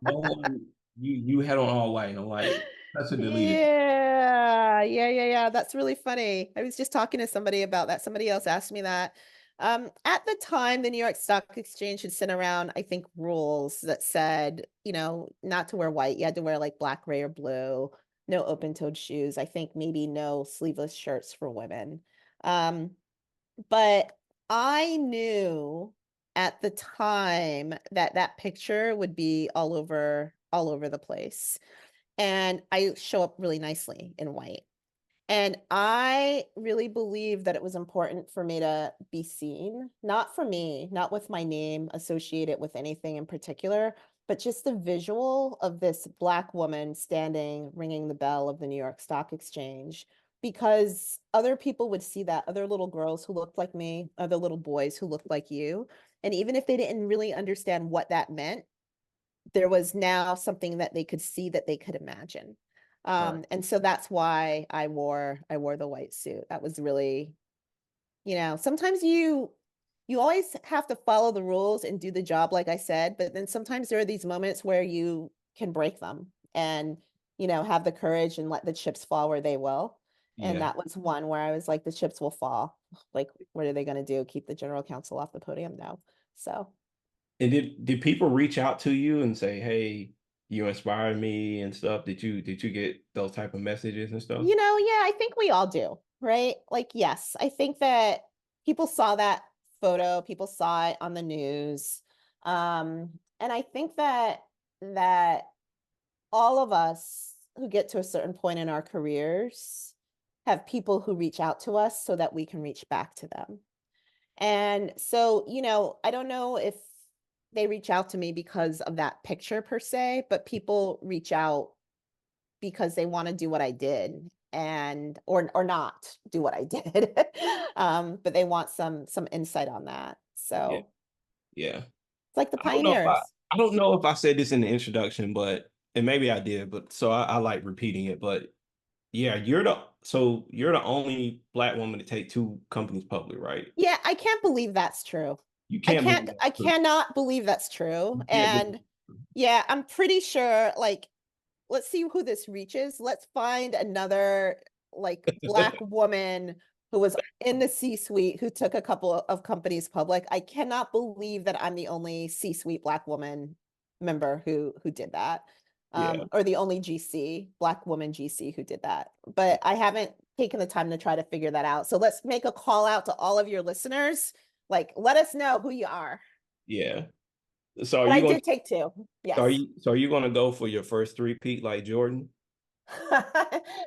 no one you had on all white, and I'm like, That's a deleted. Yeah. That's really funny. I was just talking to somebody about that. Somebody else asked me that. At the time, the New York Stock Exchange had sent around, I think, rules that said, not to wear white. You had to wear like black, gray, or blue, no open-toed shoes. I think maybe no sleeveless shirts for women. Um, but I knew at the time that that picture would be all over the place. And I show up really nicely in white. And I really believe that it was important for me to be seen, not for me, not with my name associated with anything in particular, but just the visual of this Black woman standing, ringing the bell of the New York Stock Exchange, because other people would see that, other little girls who looked like me, other little boys who looked like you. And even if they didn't really understand what that meant, there was now something that they could see, that they could imagine. Right. And so that's why I wore the white suit. That was really, sometimes you always have to follow the rules and do the job, like I said, but then sometimes there are these moments where you can break them and, have the courage and let the chips fall where they will. And Yeah. that was one where I was like, the chips will fall. Like, what are they going to do? Keep the general counsel off the podium? No. So And did people reach out to you and say, "Hey, you inspired me" and stuff? Did you get those type of messages and stuff? Yeah, I think we all do, right? Like, yes, I think that people saw that photo, people saw it on the news. And I think that all of us who get to a certain point in our careers have people who reach out to us so that we can reach back to them. And so, I don't know if they reach out to me because of that picture per se, but people reach out because they want to do what I did, and or not do what I did. But they want some insight on that. Yeah. So Yeah. it's like the I don't know if I pioneers. I don't know if I said this in the introduction, but and maybe I did, but so I like repeating it. But yeah, you're the only Black woman to take two companies public, right? Yeah, I can't believe that's true. You can't believe that. I True. cannot believe that's true. You can't believe And yeah, I'm pretty sure, like, let's see who this reaches. Let's find another like Black it. woman who was in the C-suite who took a couple of companies public. I cannot believe that I'm the only C-suite Black woman member who did that. Yeah. Or the only GC, Black woman GC who did that. But I haven't taken the time to try to figure that out. So let's make a call out to all of your listeners. Like, let us know who you are. Yeah. So are But I you going did take two. so are Yes. you going to go for your first three-peat like Jordan?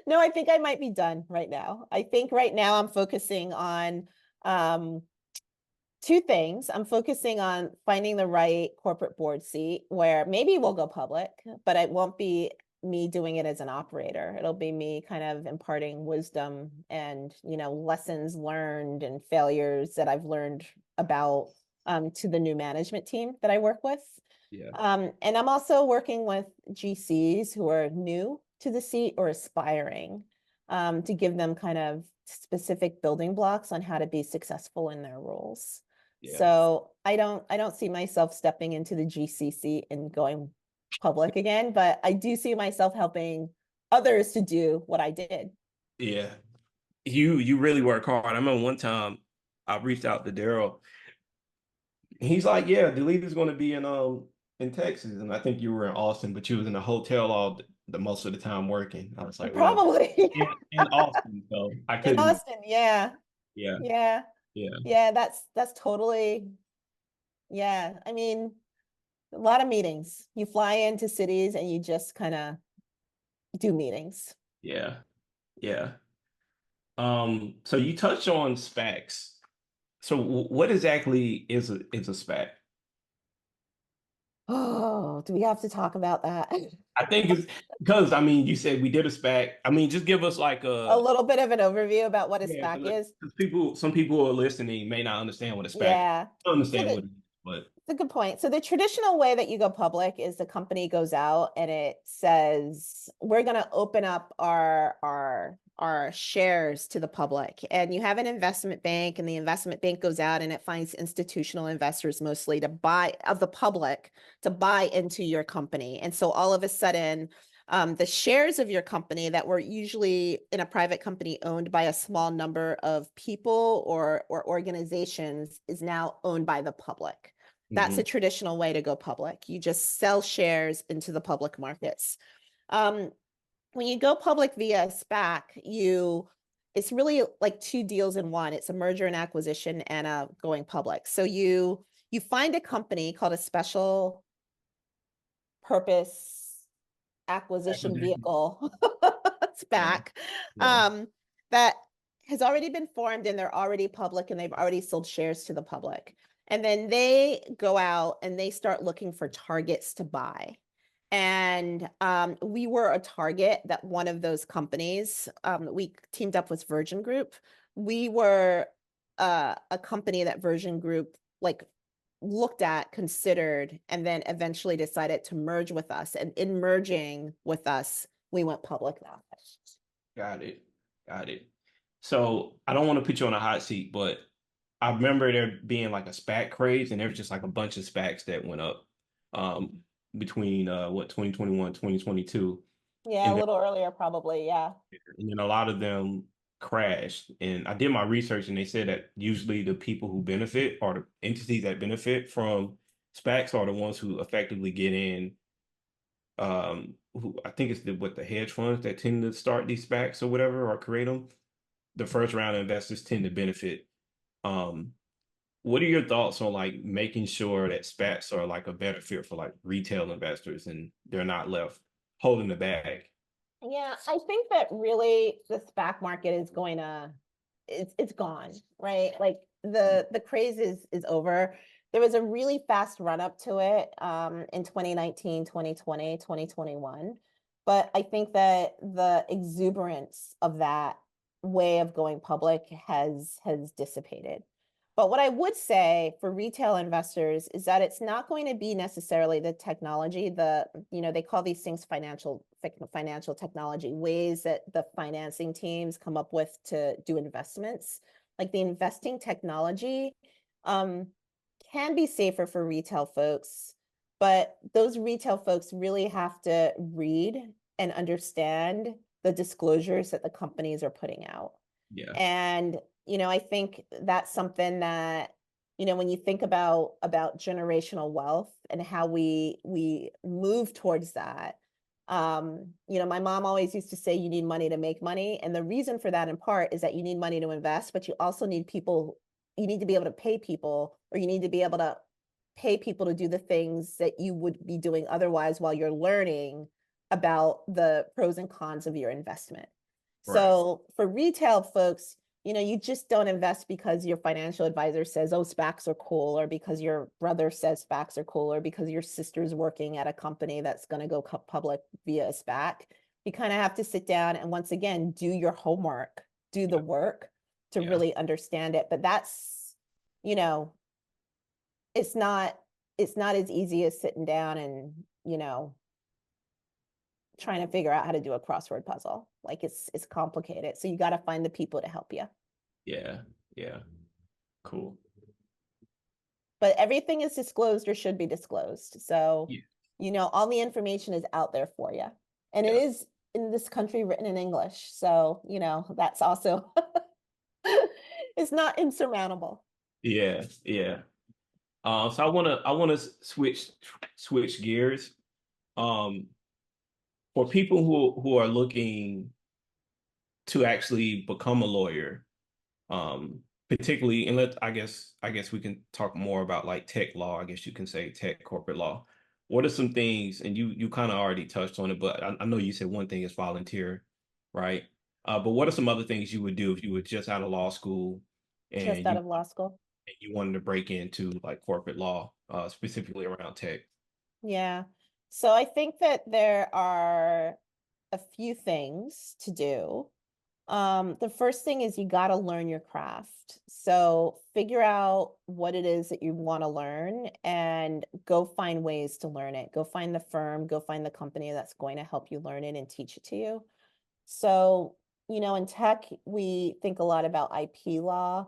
No, I think I might be done right now. I think right now I'm focusing on um, two things. I'm focusing on finding the right corporate board seat where maybe we'll go public, but it won't be me doing it as an operator. It'll be me kind of imparting wisdom and, lessons learned and failures that I've learned about to the new management team that I work with. Yeah. And I'm also working with GCs who are new to the seat or aspiring, to give them kind of specific building blocks on how to be successful in their roles. Yeah. So I don't see myself stepping into the GC seat and going public again, but I do see myself helping others to do what I did. Yeah. You really work hard. I remember one time I reached out to Daryl. He's like, "Yeah, the leader's going to be in Texas," and I think you were in Austin, but you was in a hotel all the most of the time working. I was like, "Well, Probably in Austin, so I in couldn't." Austin. Yeah. Yeah, Yeah. yeah, Yeah. That's totally, yeah. I mean, a lot of meetings. You fly into cities and you just kind of do meetings. yeah, yeah. So you touched on SPACs. So what exactly is a SPAC? Oh, do we have to talk about that? I think it's because I mean you said we did a SPAC. I mean, just give us like A a little bit of an overview about what a yeah, SPAC is. because some people who are listening may not understand what a SPAC is. Yeah. I So understand the what it is, but It's a good point. So the traditional way that you go public is the company goes out and it says, we're going to open up our shares to the public. And you have an investment bank, and the investment bank goes out and it finds institutional investors mostly to buy of the public to buy into your company. And so all of a sudden, The shares of your company that were usually in a private company owned by a small number of people or organizations is now owned by the public. That's a Hmm. traditional way to go public. You just sell shares into the public markets. Um, when you go public via SPAC, it's really like two deals in one. It's a merger and acquisition and a going public. So you find a company called a special purpose acquisition Acquisition. vehicle, Yeah. SPAC, Yeah. um, that has already been formed and they're already public and they've already sold shares to the public. And then they go out and they start looking for targets to buy. And we were a target that one of those companies, we teamed up with Virgin Group. We were a company that Virgin Group like looked at, considered, and then eventually decided to merge with us. And in merging with us, we went public now. Got it. Got it. So I don't want to put you on a hot seat, but I remember there being like a SPAC craze, and there was just like a bunch of SPACs that went up um between 2021, 2022. Yeah, a And then little earlier, probably. Yeah. a lot of them crashed. And I did my research and they said that usually the people who benefit or the entities that benefit from SPACs are the ones who effectively get in who I think it's the hedge funds that tend to start these SPACs or whatever or create them. The first round of investors tend to benefit. Um, what are your thoughts on like making sure that SPACs are like a better fit for like retail investors and they're not left holding the bag? Yeah, I think that really the SPAC market is going to it's gone, right? Like the craze is over. There was a really fast run up to it in 2019, 2020, 2021. But I think that the exuberance of that way of going public has dissipated. But what I would say for retail investors is that it's not going to be necessarily the technology, they call these things financial technology, ways that the financing teams come up with to do investments. Like the investing technology um, can be safer for retail folks, but those retail folks really have to read and understand the disclosures that the companies are putting out. Yeah. And, I think that's something that, when you think about generational wealth and how we move towards that, my mom always used to say you need money to make money. And the reason for that in part is that you need money to invest, but you also need people, you need to be able to pay people, or you need to be able to pay people to do the things that you would be doing otherwise while you're learning about the pros and cons of your investment. Right. So for retail folks, you just don't invest because your financial advisor says, oh, SPACs are cool, or because your brother says SPACs are cool, or because your sister's working at a company that's going to go public via a SPAC. You kind of have to sit down and once again, do your homework, do the Yeah. work to Yeah. really understand it. But that's, you know, it's not, it's not as easy as sitting down and, trying to figure out how to do a crossword puzzle. Like it's complicated. So you got to find the people to help you. Yeah. Yeah. Cool. But everything is disclosed or should be disclosed. So, Yeah. all the information is out there for you. And it Yeah. is in this country written in English. So, that's also it's not insurmountable. Yeah. Yeah. So I wanna switch gears. Um, for people who are looking to actually become a lawyer, particularly, and I guess we can talk more about like tech law. I guess you can say tech corporate law. What are some things, and you kind of already touched on it, but I know you said one thing is volunteer, right? But what are some other things you would do if you were just out of law school Just and out you of law school. wanted to break into like corporate law, specifically around tech? Yeah. So I think that there are a few things to do. The first thing is you got to learn your craft. So figure out what it is that you want to learn and go find ways to learn it. Go find the firm, go find the company that's going to help you learn it and teach it to you. So, in tech, we think a lot about IP law.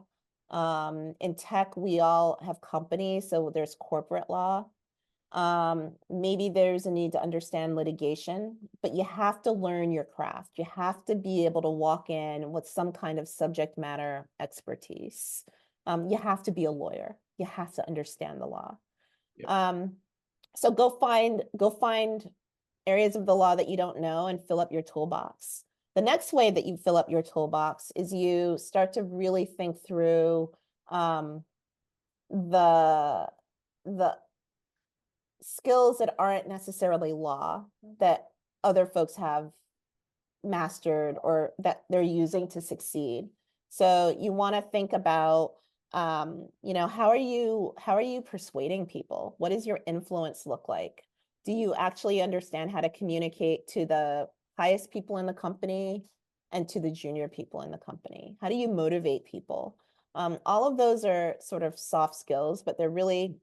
In tech, we all have companies, so there's corporate law. Maybe there's a need to understand litigation, but you have to learn your craft. You have to be able to walk in with some kind of subject matter expertise. You have to be a lawyer. You have to understand the law. Yep. So go find areas of the law that you don't know and fill up your toolbox. The next way that you fill up your toolbox is you start to really think through the the skills that aren't necessarily law that other folks have mastered or that they're using to succeed. So you want to think about, how are you persuading people? What does your influence look like? Do you actually understand how to communicate to the highest people in the company and to the junior people in the company? How do you motivate people? All of those are sort of soft skills, but they're really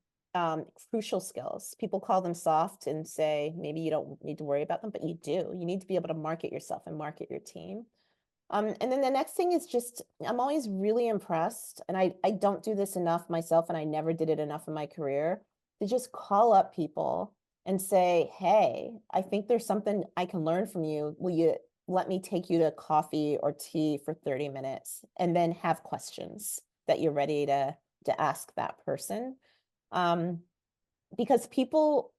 crucial skills. People call them soft and say maybe you don't need to worry about them, but you do. You need to be able to market yourself and market your team. And then the next thing is just, I'm always really impressed, and I don't do this enough myself, and I never did it enough in my career, to just call up people and say, hey, I think there's something I can learn from you. Will you let me take you to coffee or tea for 30 minutes? And then have questions that you're ready to ask that person. Because people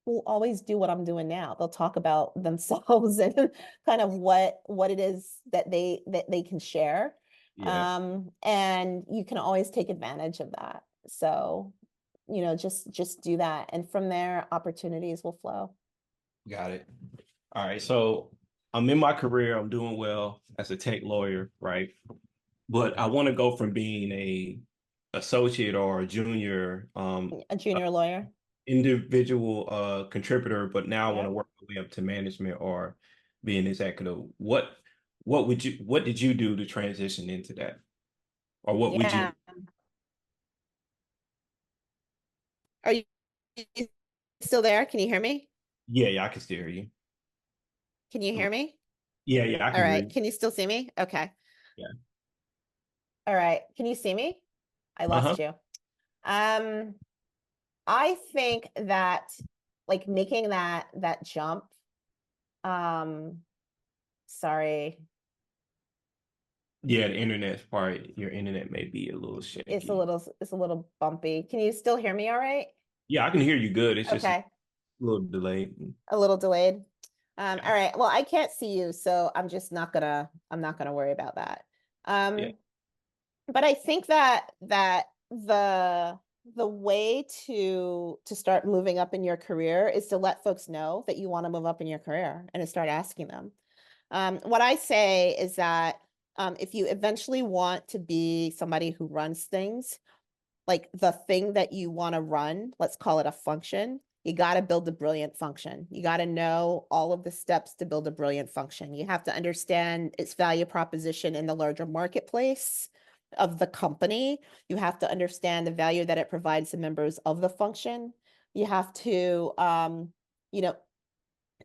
will always do what I'm doing now. They'll talk about themselves and kind of what it is that they can share. Yeah. And you can always take advantage of that. So, just do that. And from there, opportunities will flow. Got it. All right. So I'm in my career. I'm doing well as a tech lawyer, right? But I want to go from being a associate or a junior A junior lawyer. individual contributor, but now I want to Yep. work my way up to management or be an executive. What did you do to transition into that? Or what would you? Yeah. Are you still there? Can you hear me? Yeah, I can still hear you. Can you hear me? Yeah, I All can hear right. you. Can you still see me? Okay. Yeah. All right. Can you see me? I Uh-huh. lost you. Um, I think that like making that jump, um, sorry, Yeah, the internet part, your internet may be a little shaky. it's a little bumpy. Can you still hear me all right? Yeah, I can hear you good. It's just a Okay, little delayed. a little delayed. Yeah. All right. Well, I can't see you, so I'm not gonna worry about that. Yeah. Um, but I think that the way to start moving up in your career is to let folks know that you want to move up in your career and to start asking them. What I say is that if you eventually want to be somebody who runs things, like the thing that you want to run, let's call it a function, you got to build a brilliant function. You got to know all of the steps to build a brilliant function. You have to understand its value proposition in the larger marketplace of the company. You have to understand the value that it provides to members of the function. You have to, you know,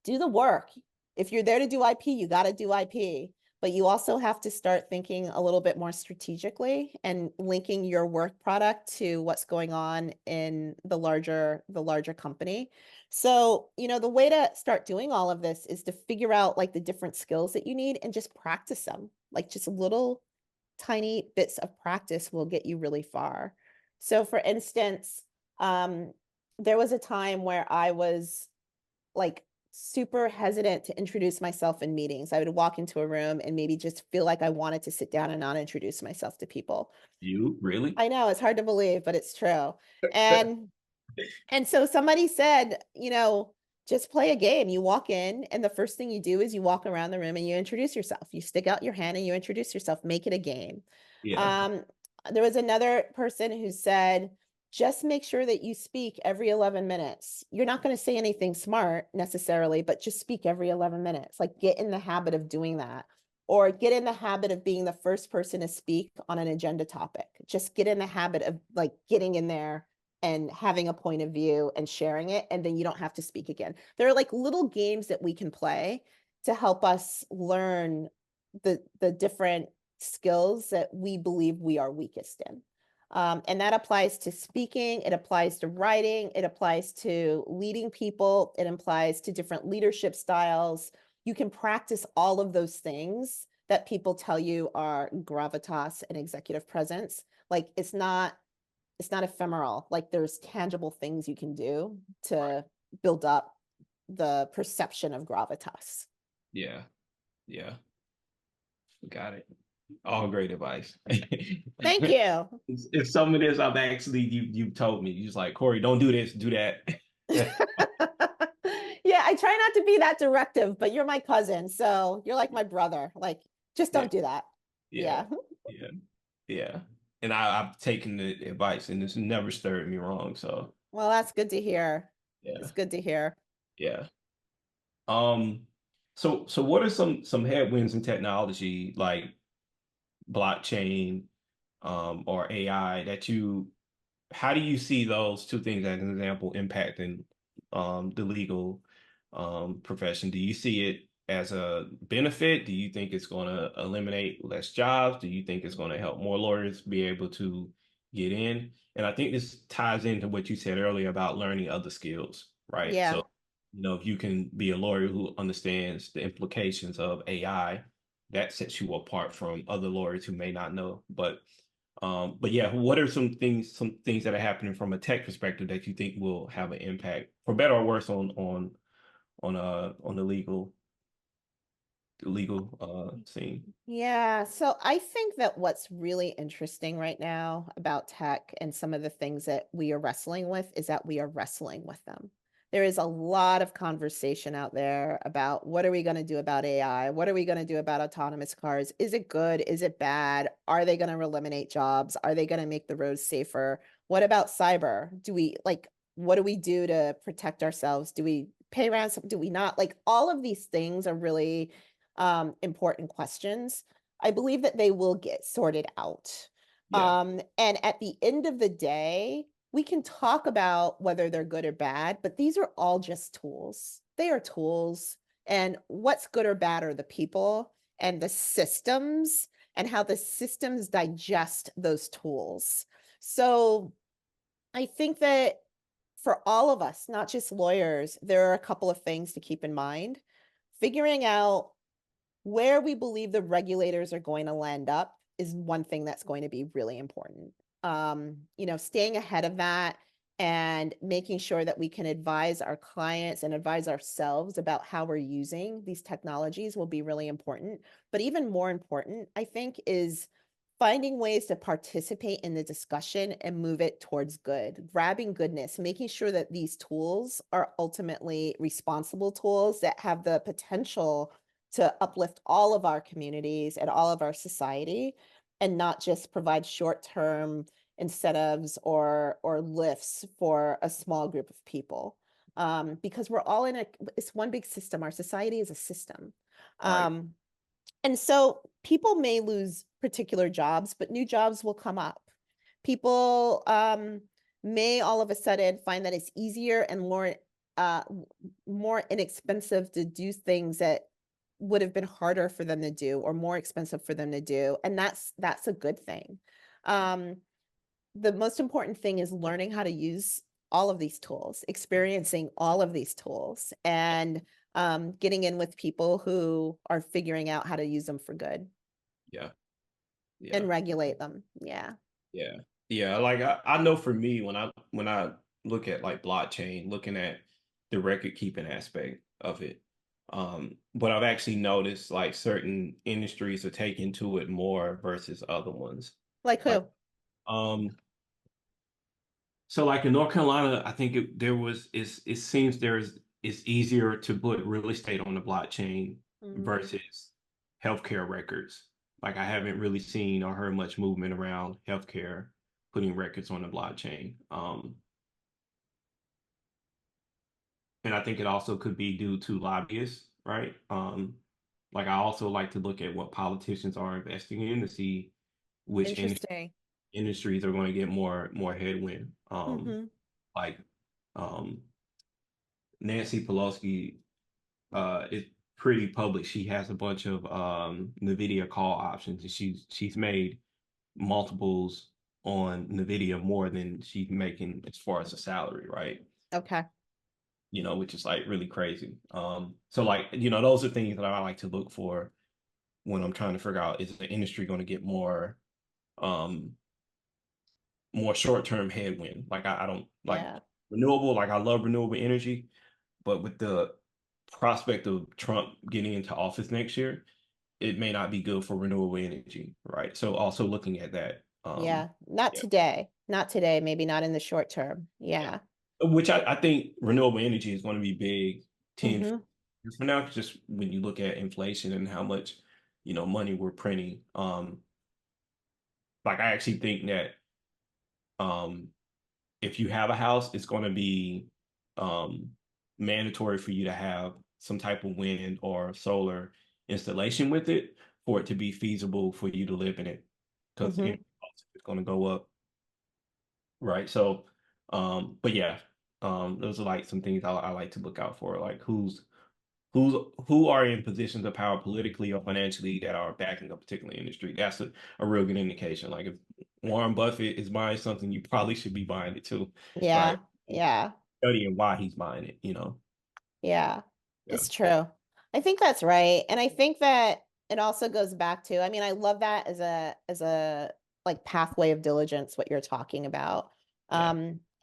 do the work. If you're there to do IP, you got to do IP, but you also have to start thinking a little bit more strategically and linking your work product to what's going on in the larger company. So, the way to start doing all of this is to figure out like the different skills that you need and just practice them. Like just little tiny bits of practice will get you really far. So for instance, there was a time where I was like super hesitant to introduce myself in meetings. I would walk into a room and maybe just feel like I wanted to sit down and not introduce myself to people. You really? I know it's hard to believe, but it's true. And and so somebody said, just play a game. You walk in, and the first thing you do is you walk around the room and you introduce yourself. You stick out your hand and you introduce yourself. Make it a game. Yeah. Um, there was another person who said, just make sure that you speak every 11 minutes. You're not going to say anything smart necessarily, but just speak every 11 minutes. Like get in the habit of doing that. Or get in the habit of being the first person to speak on an agenda topic. Just get in the habit of like getting in there and having a point of view and sharing it, and then you don't have to speak again. There are like little games that we can play to help us learn the different skills that we believe we are weakest in. And that applies to speaking, it applies to writing, it applies to leading people, it applies to different leadership styles. You can practice all of those things that people tell you are gravitas and executive presence. Like it's not ephemeral. Like there's tangible things you can do to build up the perception of gravitas. Yeah. Yeah. Got it. All great advice. Thank you. If some of this I've actually you told me, you just like, Corey, don't do this, do that. Yeah, I try not to be that directive, but you're my cousin, so you're like my brother. Like, just Yeah, don't do that. yeah, Yeah. yeah, yeah. And I've taken the advice and it's never stirred me wrong. So Well, that's good to hear. yeah, It's good to hear. yeah. Um, so what are some headwinds in technology like blockchain, or AI that you how do you see those two things as an example impacting the legal profession? Do you see it as a benefit? Do you think it's going to eliminate less jobs? Do you think it's going to help more lawyers be able to get in? And I think this ties into what you said earlier about learning other skills, right? Yeah. So, if you can be a lawyer who understands the implications of AI, that sets you apart from other lawyers who may not know. But yeah, what are some things that are happening from a tech perspective that you think will have an impact, for better or worse, on the legal scene? Yeah, so I think that what's really interesting right now about tech and some of the things that we are wrestling with is that we are wrestling with them. There is a lot of conversation out there about what are we going to do about AI? What are we going to do about autonomous cars? Is it good? Is it bad? Are they going to eliminate jobs? Are they going to make the roads safer? What about cyber? What do we do to protect ourselves? Do we pay ransom? Do we not? Like all of these things are really important questions. I believe that they will get sorted out. Yeah, And at the end of the day, we can talk about whether they're good or bad, but these are all just tools. They are tools. And what's good or bad are the people and the systems and how the systems digest those tools. So I think that for all of us, not just lawyers, there are a couple of things to keep in mind. Figuring out where we believe the regulators are going to land up is one thing that's going to be really important. Staying ahead of that and making sure that we can advise our clients and advise ourselves about how we're using these technologies will be really important. But even more important, I think, is finding ways to participate in the discussion and move it towards good, grabbing goodness, making sure that these tools are ultimately responsible tools that have the potential to uplift all of our communities and all of our society and not just provide short-term incentives or lifts for a small group of people. Because we're all it's one big system. Our society is a system. right. Um, and so people may lose particular jobs, but new jobs will come up. People may all of a sudden find that it's easier and uh, more inexpensive to do things that would have been harder for them to do or more expensive for them to do. And that's a good thing. Um, the most important thing is learning how to use all of these tools, experiencing all of these tools, and getting in with people who are figuring out how to use them for good Yeah, yeah, and regulate them. Yeah. yeah, yeah. Like I know for me, when I look at like blockchain, looking at the record keeping aspect of it, but I've actually noticed like certain industries are taking to it more versus other ones. Like Like who? um So like in North Carolina, I think it seems it's easier to put real estate on the blockchain Mm, versus healthcare records. Like I haven't really seen or heard much movement around healthcare putting records on the blockchain. And I think it also could be due to lobbyists, right? Like I also like to look at what politicians are investing in to see which interesting. industries are going to get more headwind. Hmm. Like um Nancy Pelosi is pretty public. She has a bunch of NVIDIA call options and she's made multiples on Nvidia more than she's making as far as a salary, right? Okay. Which is like really crazy. So like, those are things that I like to look for when I'm trying to figure out, is the industry going to get um more short-term headwind? Like I don't like Yeah. renewable, like I love renewable energy, but with the prospect of Trump getting into office next year, it may not be good for renewable energy, right? So also looking at that, Yeah. Not yeah, today. Not today. Maybe not in the short term. yeah. Yeah. Which I think renewable energy is going to be big 10 Mm-hmm. years from now, just when you look at inflation and how much, money we're printing. Like I actually think that um if you have a house, it's going to be um mandatory for you to have some type of wind or solar installation with it for it to be feasible for you to live in it, because Mm-hmm. it's going to go up, right? So, but yeah, those are like some things I like to look out for, like who are in positions of power politically or financially that are backing a particular industry. That's a real good indication. Like if Warren Buffett is buying something, you probably should be buying it too, right? Yeah. Yeah. Studying why he's buying it. Yeah, Yeah. it's true. I think that's right. And I think that it also goes back to, I mean, I love that as a like pathway of diligence, what you're talking about. Yeah.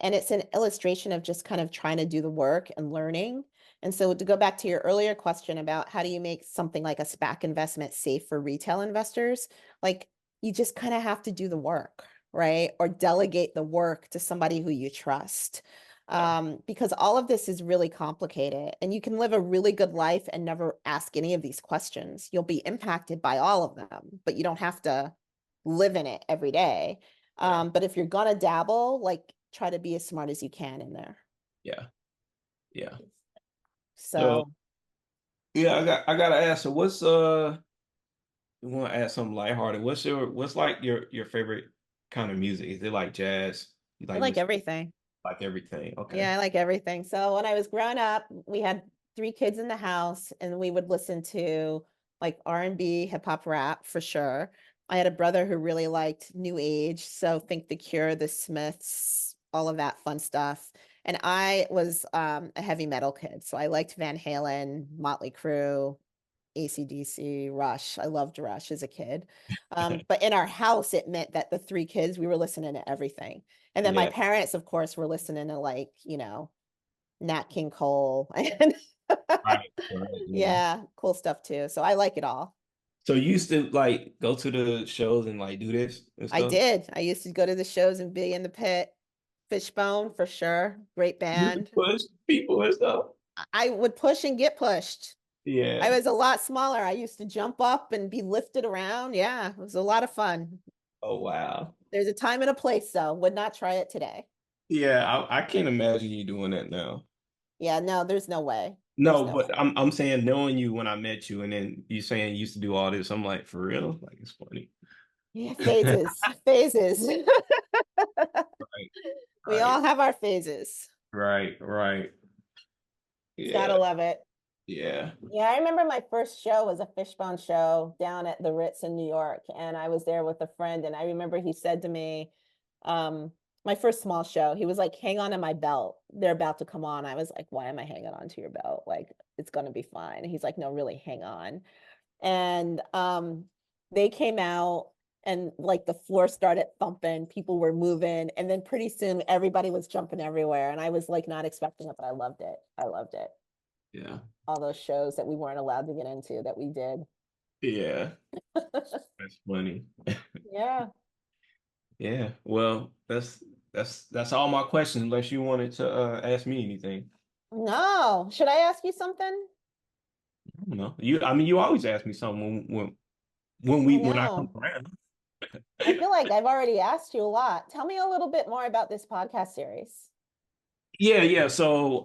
And it's an illustration of just kind of trying to do the work and learning. And so to go back to your earlier question about how do you make something like a SPAC investment safe for retail investors, like you just kind of have to do the work, right? Or delegate the work to somebody who you trust, Yeah. because all of this is really complicated and you can live a really good life and never ask any of these questions. You'll be impacted by all of them, but you don't have to live in it every day. Yeah. But if you're gonna dabble, like try to be as smart as you can in there. Yeah. Yeah. So So, yeah, I gotta ask. So we want to add something lighthearted. What's like your favorite kind of music? Is it like jazz? You I like like listen everything. like everything? Okay. Yeah, I like everything. So when I was growing up, we had three kids in the house and we would listen to like R&B, hip hop, rap for sure. I had a brother who really liked new age, so think The Cure, The Smiths, all of that fun stuff. And I was a heavy metal kid, so I liked Van Halen, Motley Crue, AC/DC, Rush. I loved Rush as a kid. But in our house, it meant that the three kids, we were listening to everything. And then my Yeah. parents, of course, were listening to like, Nat King Cole and Right. Right. Yeah. yeah, cool stuff too. So I like it all. So you used to like go to the shows and like do this and I stuff? did. I used to go to the shows and be in the pit. Fishbone for sure. Great You used to band. push people and stuff? I would push and get pushed. I Yeah. was a lot smaller. I used to jump up and be lifted around. Yeah, it was a lot of fun. Oh wow. There's a time and a place, though. Would not try it today. Yeah, I can't imagine you doing that now. Yeah, no, there's no way. There's No, no but way. I'm saying knowing you when I met you and then you saying you used to do all this, I'm like, for real? Like it's funny. Yeah, phases, phases. Right, We right, all have our phases. right. Gotta Yeah, love it. yeah. Yeah, I remember my first show was a Fishbone show down at the Ritz in New York, and I was there with a friend, and I remember he said to me, my first small show, he was like, hang on to my belt. They're about to come on. I was like, why am I hanging on to your belt? Like, it's gonna be fine. And he's like, no, really, hang on. And they came out and like the floor started thumping, people were moving, and then pretty soon everybody was jumping everywhere. And I was like not expecting it, but I loved it. I loved it. Yeah. All those shows that we weren't allowed to get into that we did. Yeah. That's funny. Yeah. Yeah. Well, that's all my questions, unless you wanted to ask me anything. No. Should I ask you something? I don't know. I mean, you always ask me something I when I come know. around. I feel like I've already asked you a lot. Tell me a little bit more about this podcast series. Yeah, yeah. So,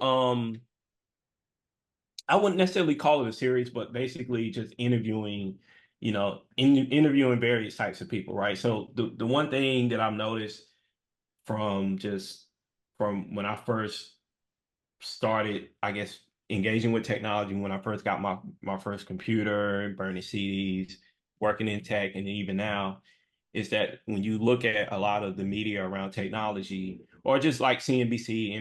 I wouldn't necessarily call it a series, but basically just interviewing, interviewing various types of people, right? So the one thing that I've noticed from just from when I first started, I guess, engaging with technology, when I first got my first computer, burning CDs, working in tech, and even now, is that when you look at a lot of the media around technology, or just like CNBC,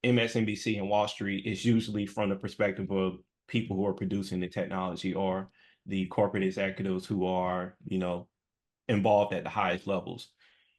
MSNBC, and Wall Street, it's usually from the perspective of people who are producing the technology or the corporate executives who are, involved at the highest levels.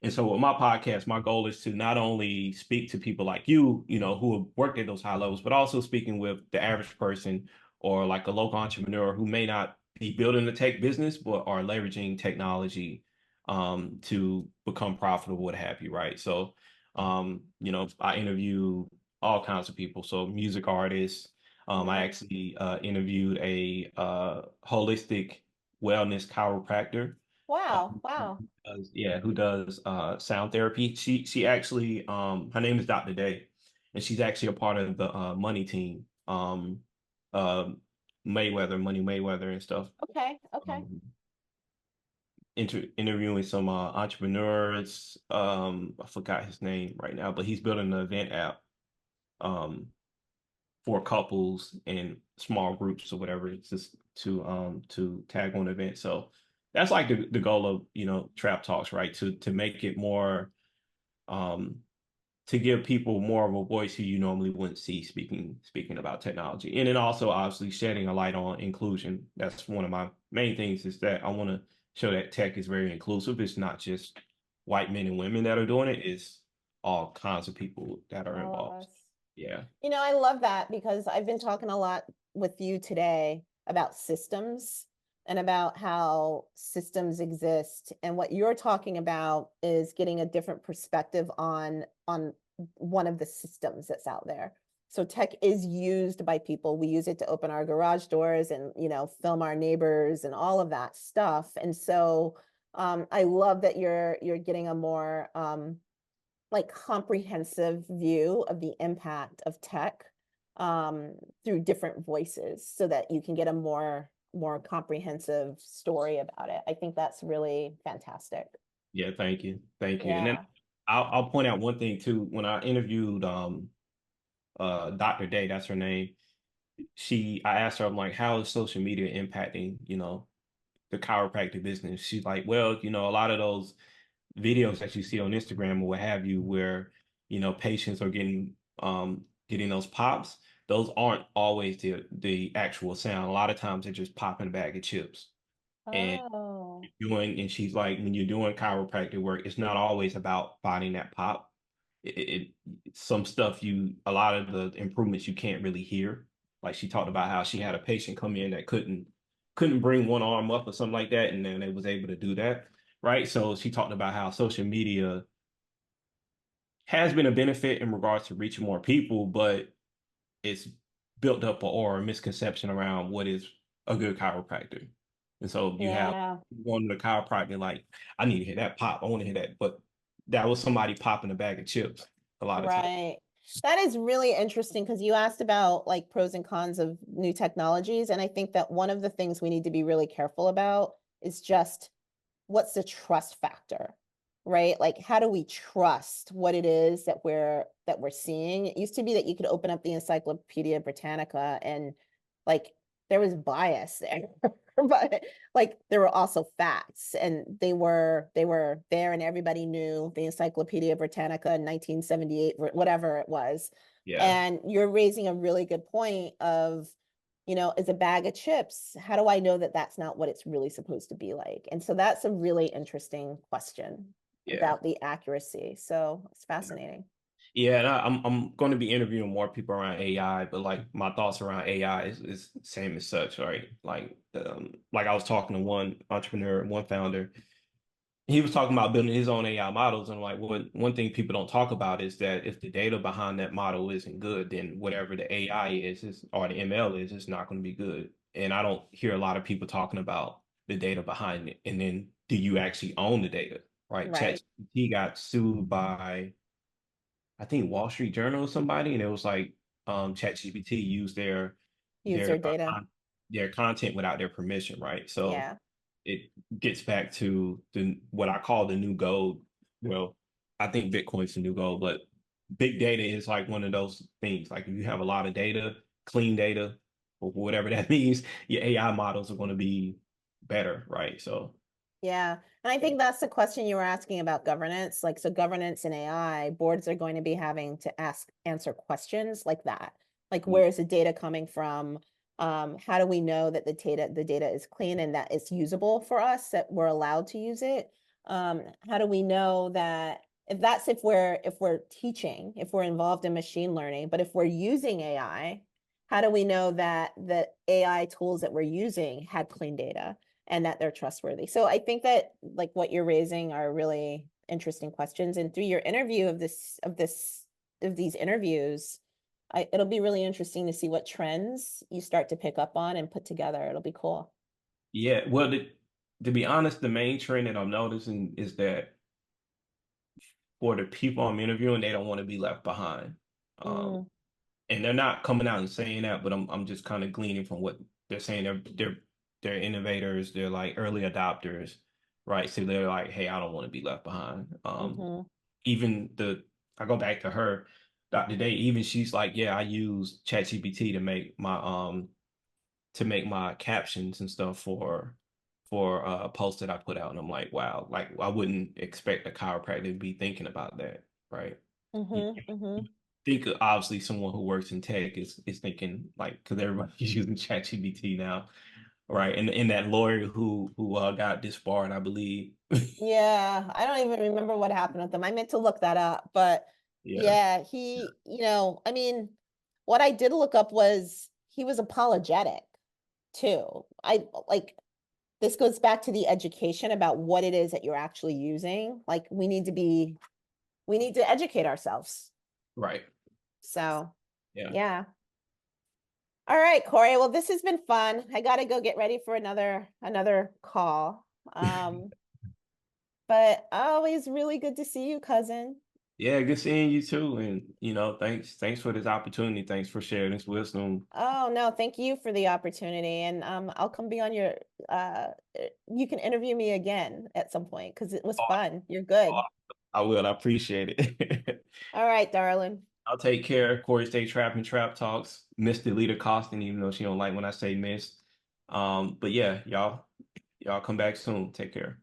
And so with my podcast, my goal is to not only speak to people like you, who have worked at those high levels, but also speaking with the average person or like a local entrepreneur who may not be building a tech business, but are leveraging technology to become profitable, what have you, right? So, I interview all kinds of people. So music artists. I Mm. actually interviewed a holistic wellness chiropractor. Wow. Wow. Who does sound therapy. She actually her name is Dr. Day, and she's actually a part of the money team. Uh Money Mayweather and stuff. Okay. Okay. Um interviewing some entrepreneurs. I forgot his name right now, but he's building an event app um for couples and small groups or whatever, it's just to tag on events. So that's like the goal of Trap Talks, right? To make it more um to give people more of a voice who you normally wouldn't see speaking about technology. And then also obviously shedding a light on inclusion. That's one of my main things, is that I want to show that tech is very inclusive. It's not just white men and women that are doing it, it's all kinds of people that are All of involved. us. Yeah. I love that because I've been talking a lot with you today about systems and about how systems exist. And what you're talking about is getting a different perspective on one of the systems that's out there. So tech is used by people. We use it to open our garage doors and, film our neighbors and all of that stuff. And so I love that you're getting a more like comprehensive view of the impact of tech through different voices so that you can get a more comprehensive story about it. I think that's really fantastic. Yeah, thank you. Thank you. And then Yeah. I'll point out one thing too. When I interviewed Dr. Day, that's her name, I asked her, I'm like, how is social media impacting, the chiropractic business? She's like, well, a lot of those videos that you see on Instagram or what have you, where, patients are getting those pops, those aren't always the actual sound. A lot of times they're just popping a bag of chips. And Oh, and she's like, when you're doing chiropractic work, it's not always about finding that pop. Some stuff, a lot of the improvements you can't really hear. Like she talked about how she had a patient come in that couldn't bring one arm up or something like that, and then they was able to do that, right? So she talked about how social media has been a benefit in regards to reaching more people, but it's built up or a misconception around what is a good chiropractor. And so you have yeah. one of the chiropractor like, I need to hear that pop. I want to hear that. But that was somebody popping a bag of chips a lot of times. Right. That is really interesting because you asked about like pros and cons of new technologies. And I think that one of the things we need to be really careful about is just what's the trust factor, right? Like how do we trust what it is that we're seeing? It used to be that you could open up the Encyclopedia Britannica and like there was bias there. But like there were also facts and they were there and everybody knew the Encyclopedia Britannica in 1978, whatever it was. Yeah. And you're raising a really good point of is a bag of chips. How do I know that that's not what it's really supposed to be like? And so that's a really interesting question Yeah. about the accuracy. So it's fascinating. Yeah, and I'm going to be interviewing more people around AI, but like my thoughts around AI is same as such, right? Like I was talking to one entrepreneur, one founder, he was talking about building his own AI models. And like one thing people don't talk about is that if the data behind that model isn't good, then whatever the AI is or the ML is, it's not going to be good. And I don't hear a lot of people talking about the data behind it. And then do you actually own the data, right? Right. ChatGPT got sued by, I think, Wall Street Journal or somebody, and it was like ChatGPT used their User data. their content without their permission, right? So Yeah. it gets back to the what I call the new gold. Well, I think Bitcoin's the new gold, but big data is like one of those things. Like if you have a lot of data, clean data, or whatever that means, your AI models are going to be better, right? So Yeah. And I think that's the question you were asking about governance. Like, so governance in AI, boards are going to be having to answer questions like that. Like, where is the data coming from? How do we know that the data is clean and that it's usable for us, that we're allowed to use it? How do we know that if we're teaching, if we're involved in machine learning, but if we're using AI, how do we know that the AI tools that we're using had clean data and that they're trustworthy? So I think that like what you're raising are really interesting questions. And through your interview of these interviews, it'll be really interesting to see what trends you start to pick up on and put together. It'll be cool. Yeah, well, to be honest, the main trend that I'm noticing is that for the people I'm interviewing, they don't want to be left behind. Um, Mm, and they're not coming out and saying that, but I'm just kind of gleaning from what they're saying. They're innovators, they're like early adopters, right? So they're like, hey, I don't want to be left behind. mm-hmm, Even I go back to her, Dr. Day, even she's like, yeah, I use ChatGPT to make my captions and stuff for posts that I put out. And I'm like, wow, like I wouldn't expect a chiropractor to be thinking about that, right? You mm-hmm, mm-hmm. think obviously someone who works in tech is thinking like because everybody's using ChatGPT now, right? And that lawyer who got disbarred, I believe. Yeah, I don't even remember what happened with them. I meant to look that up, but Yeah, yeah, I mean, what I did look up was he was apologetic too. I like this goes back to the education about what it is that you're actually using. Like we need to educate ourselves. right. So, Yeah. yeah. All right, Corey. Well, this has been fun. I got to go get ready for another call. But always really good to see you, cousin. Yeah, good seeing you too. And thanks for this opportunity. Thanks for sharing this wisdom. Oh, no, thank you for the opportunity. And I'll come be on your you can interview me again at some point because it was Oh, fun. You're good. I will. I appreciate it. All right, darling. I'll take care. Corey Stay Trap and Trap Talks. Miss Delida Costin, even though she don't like when I say miss. But yeah, y'all come back soon. Take care.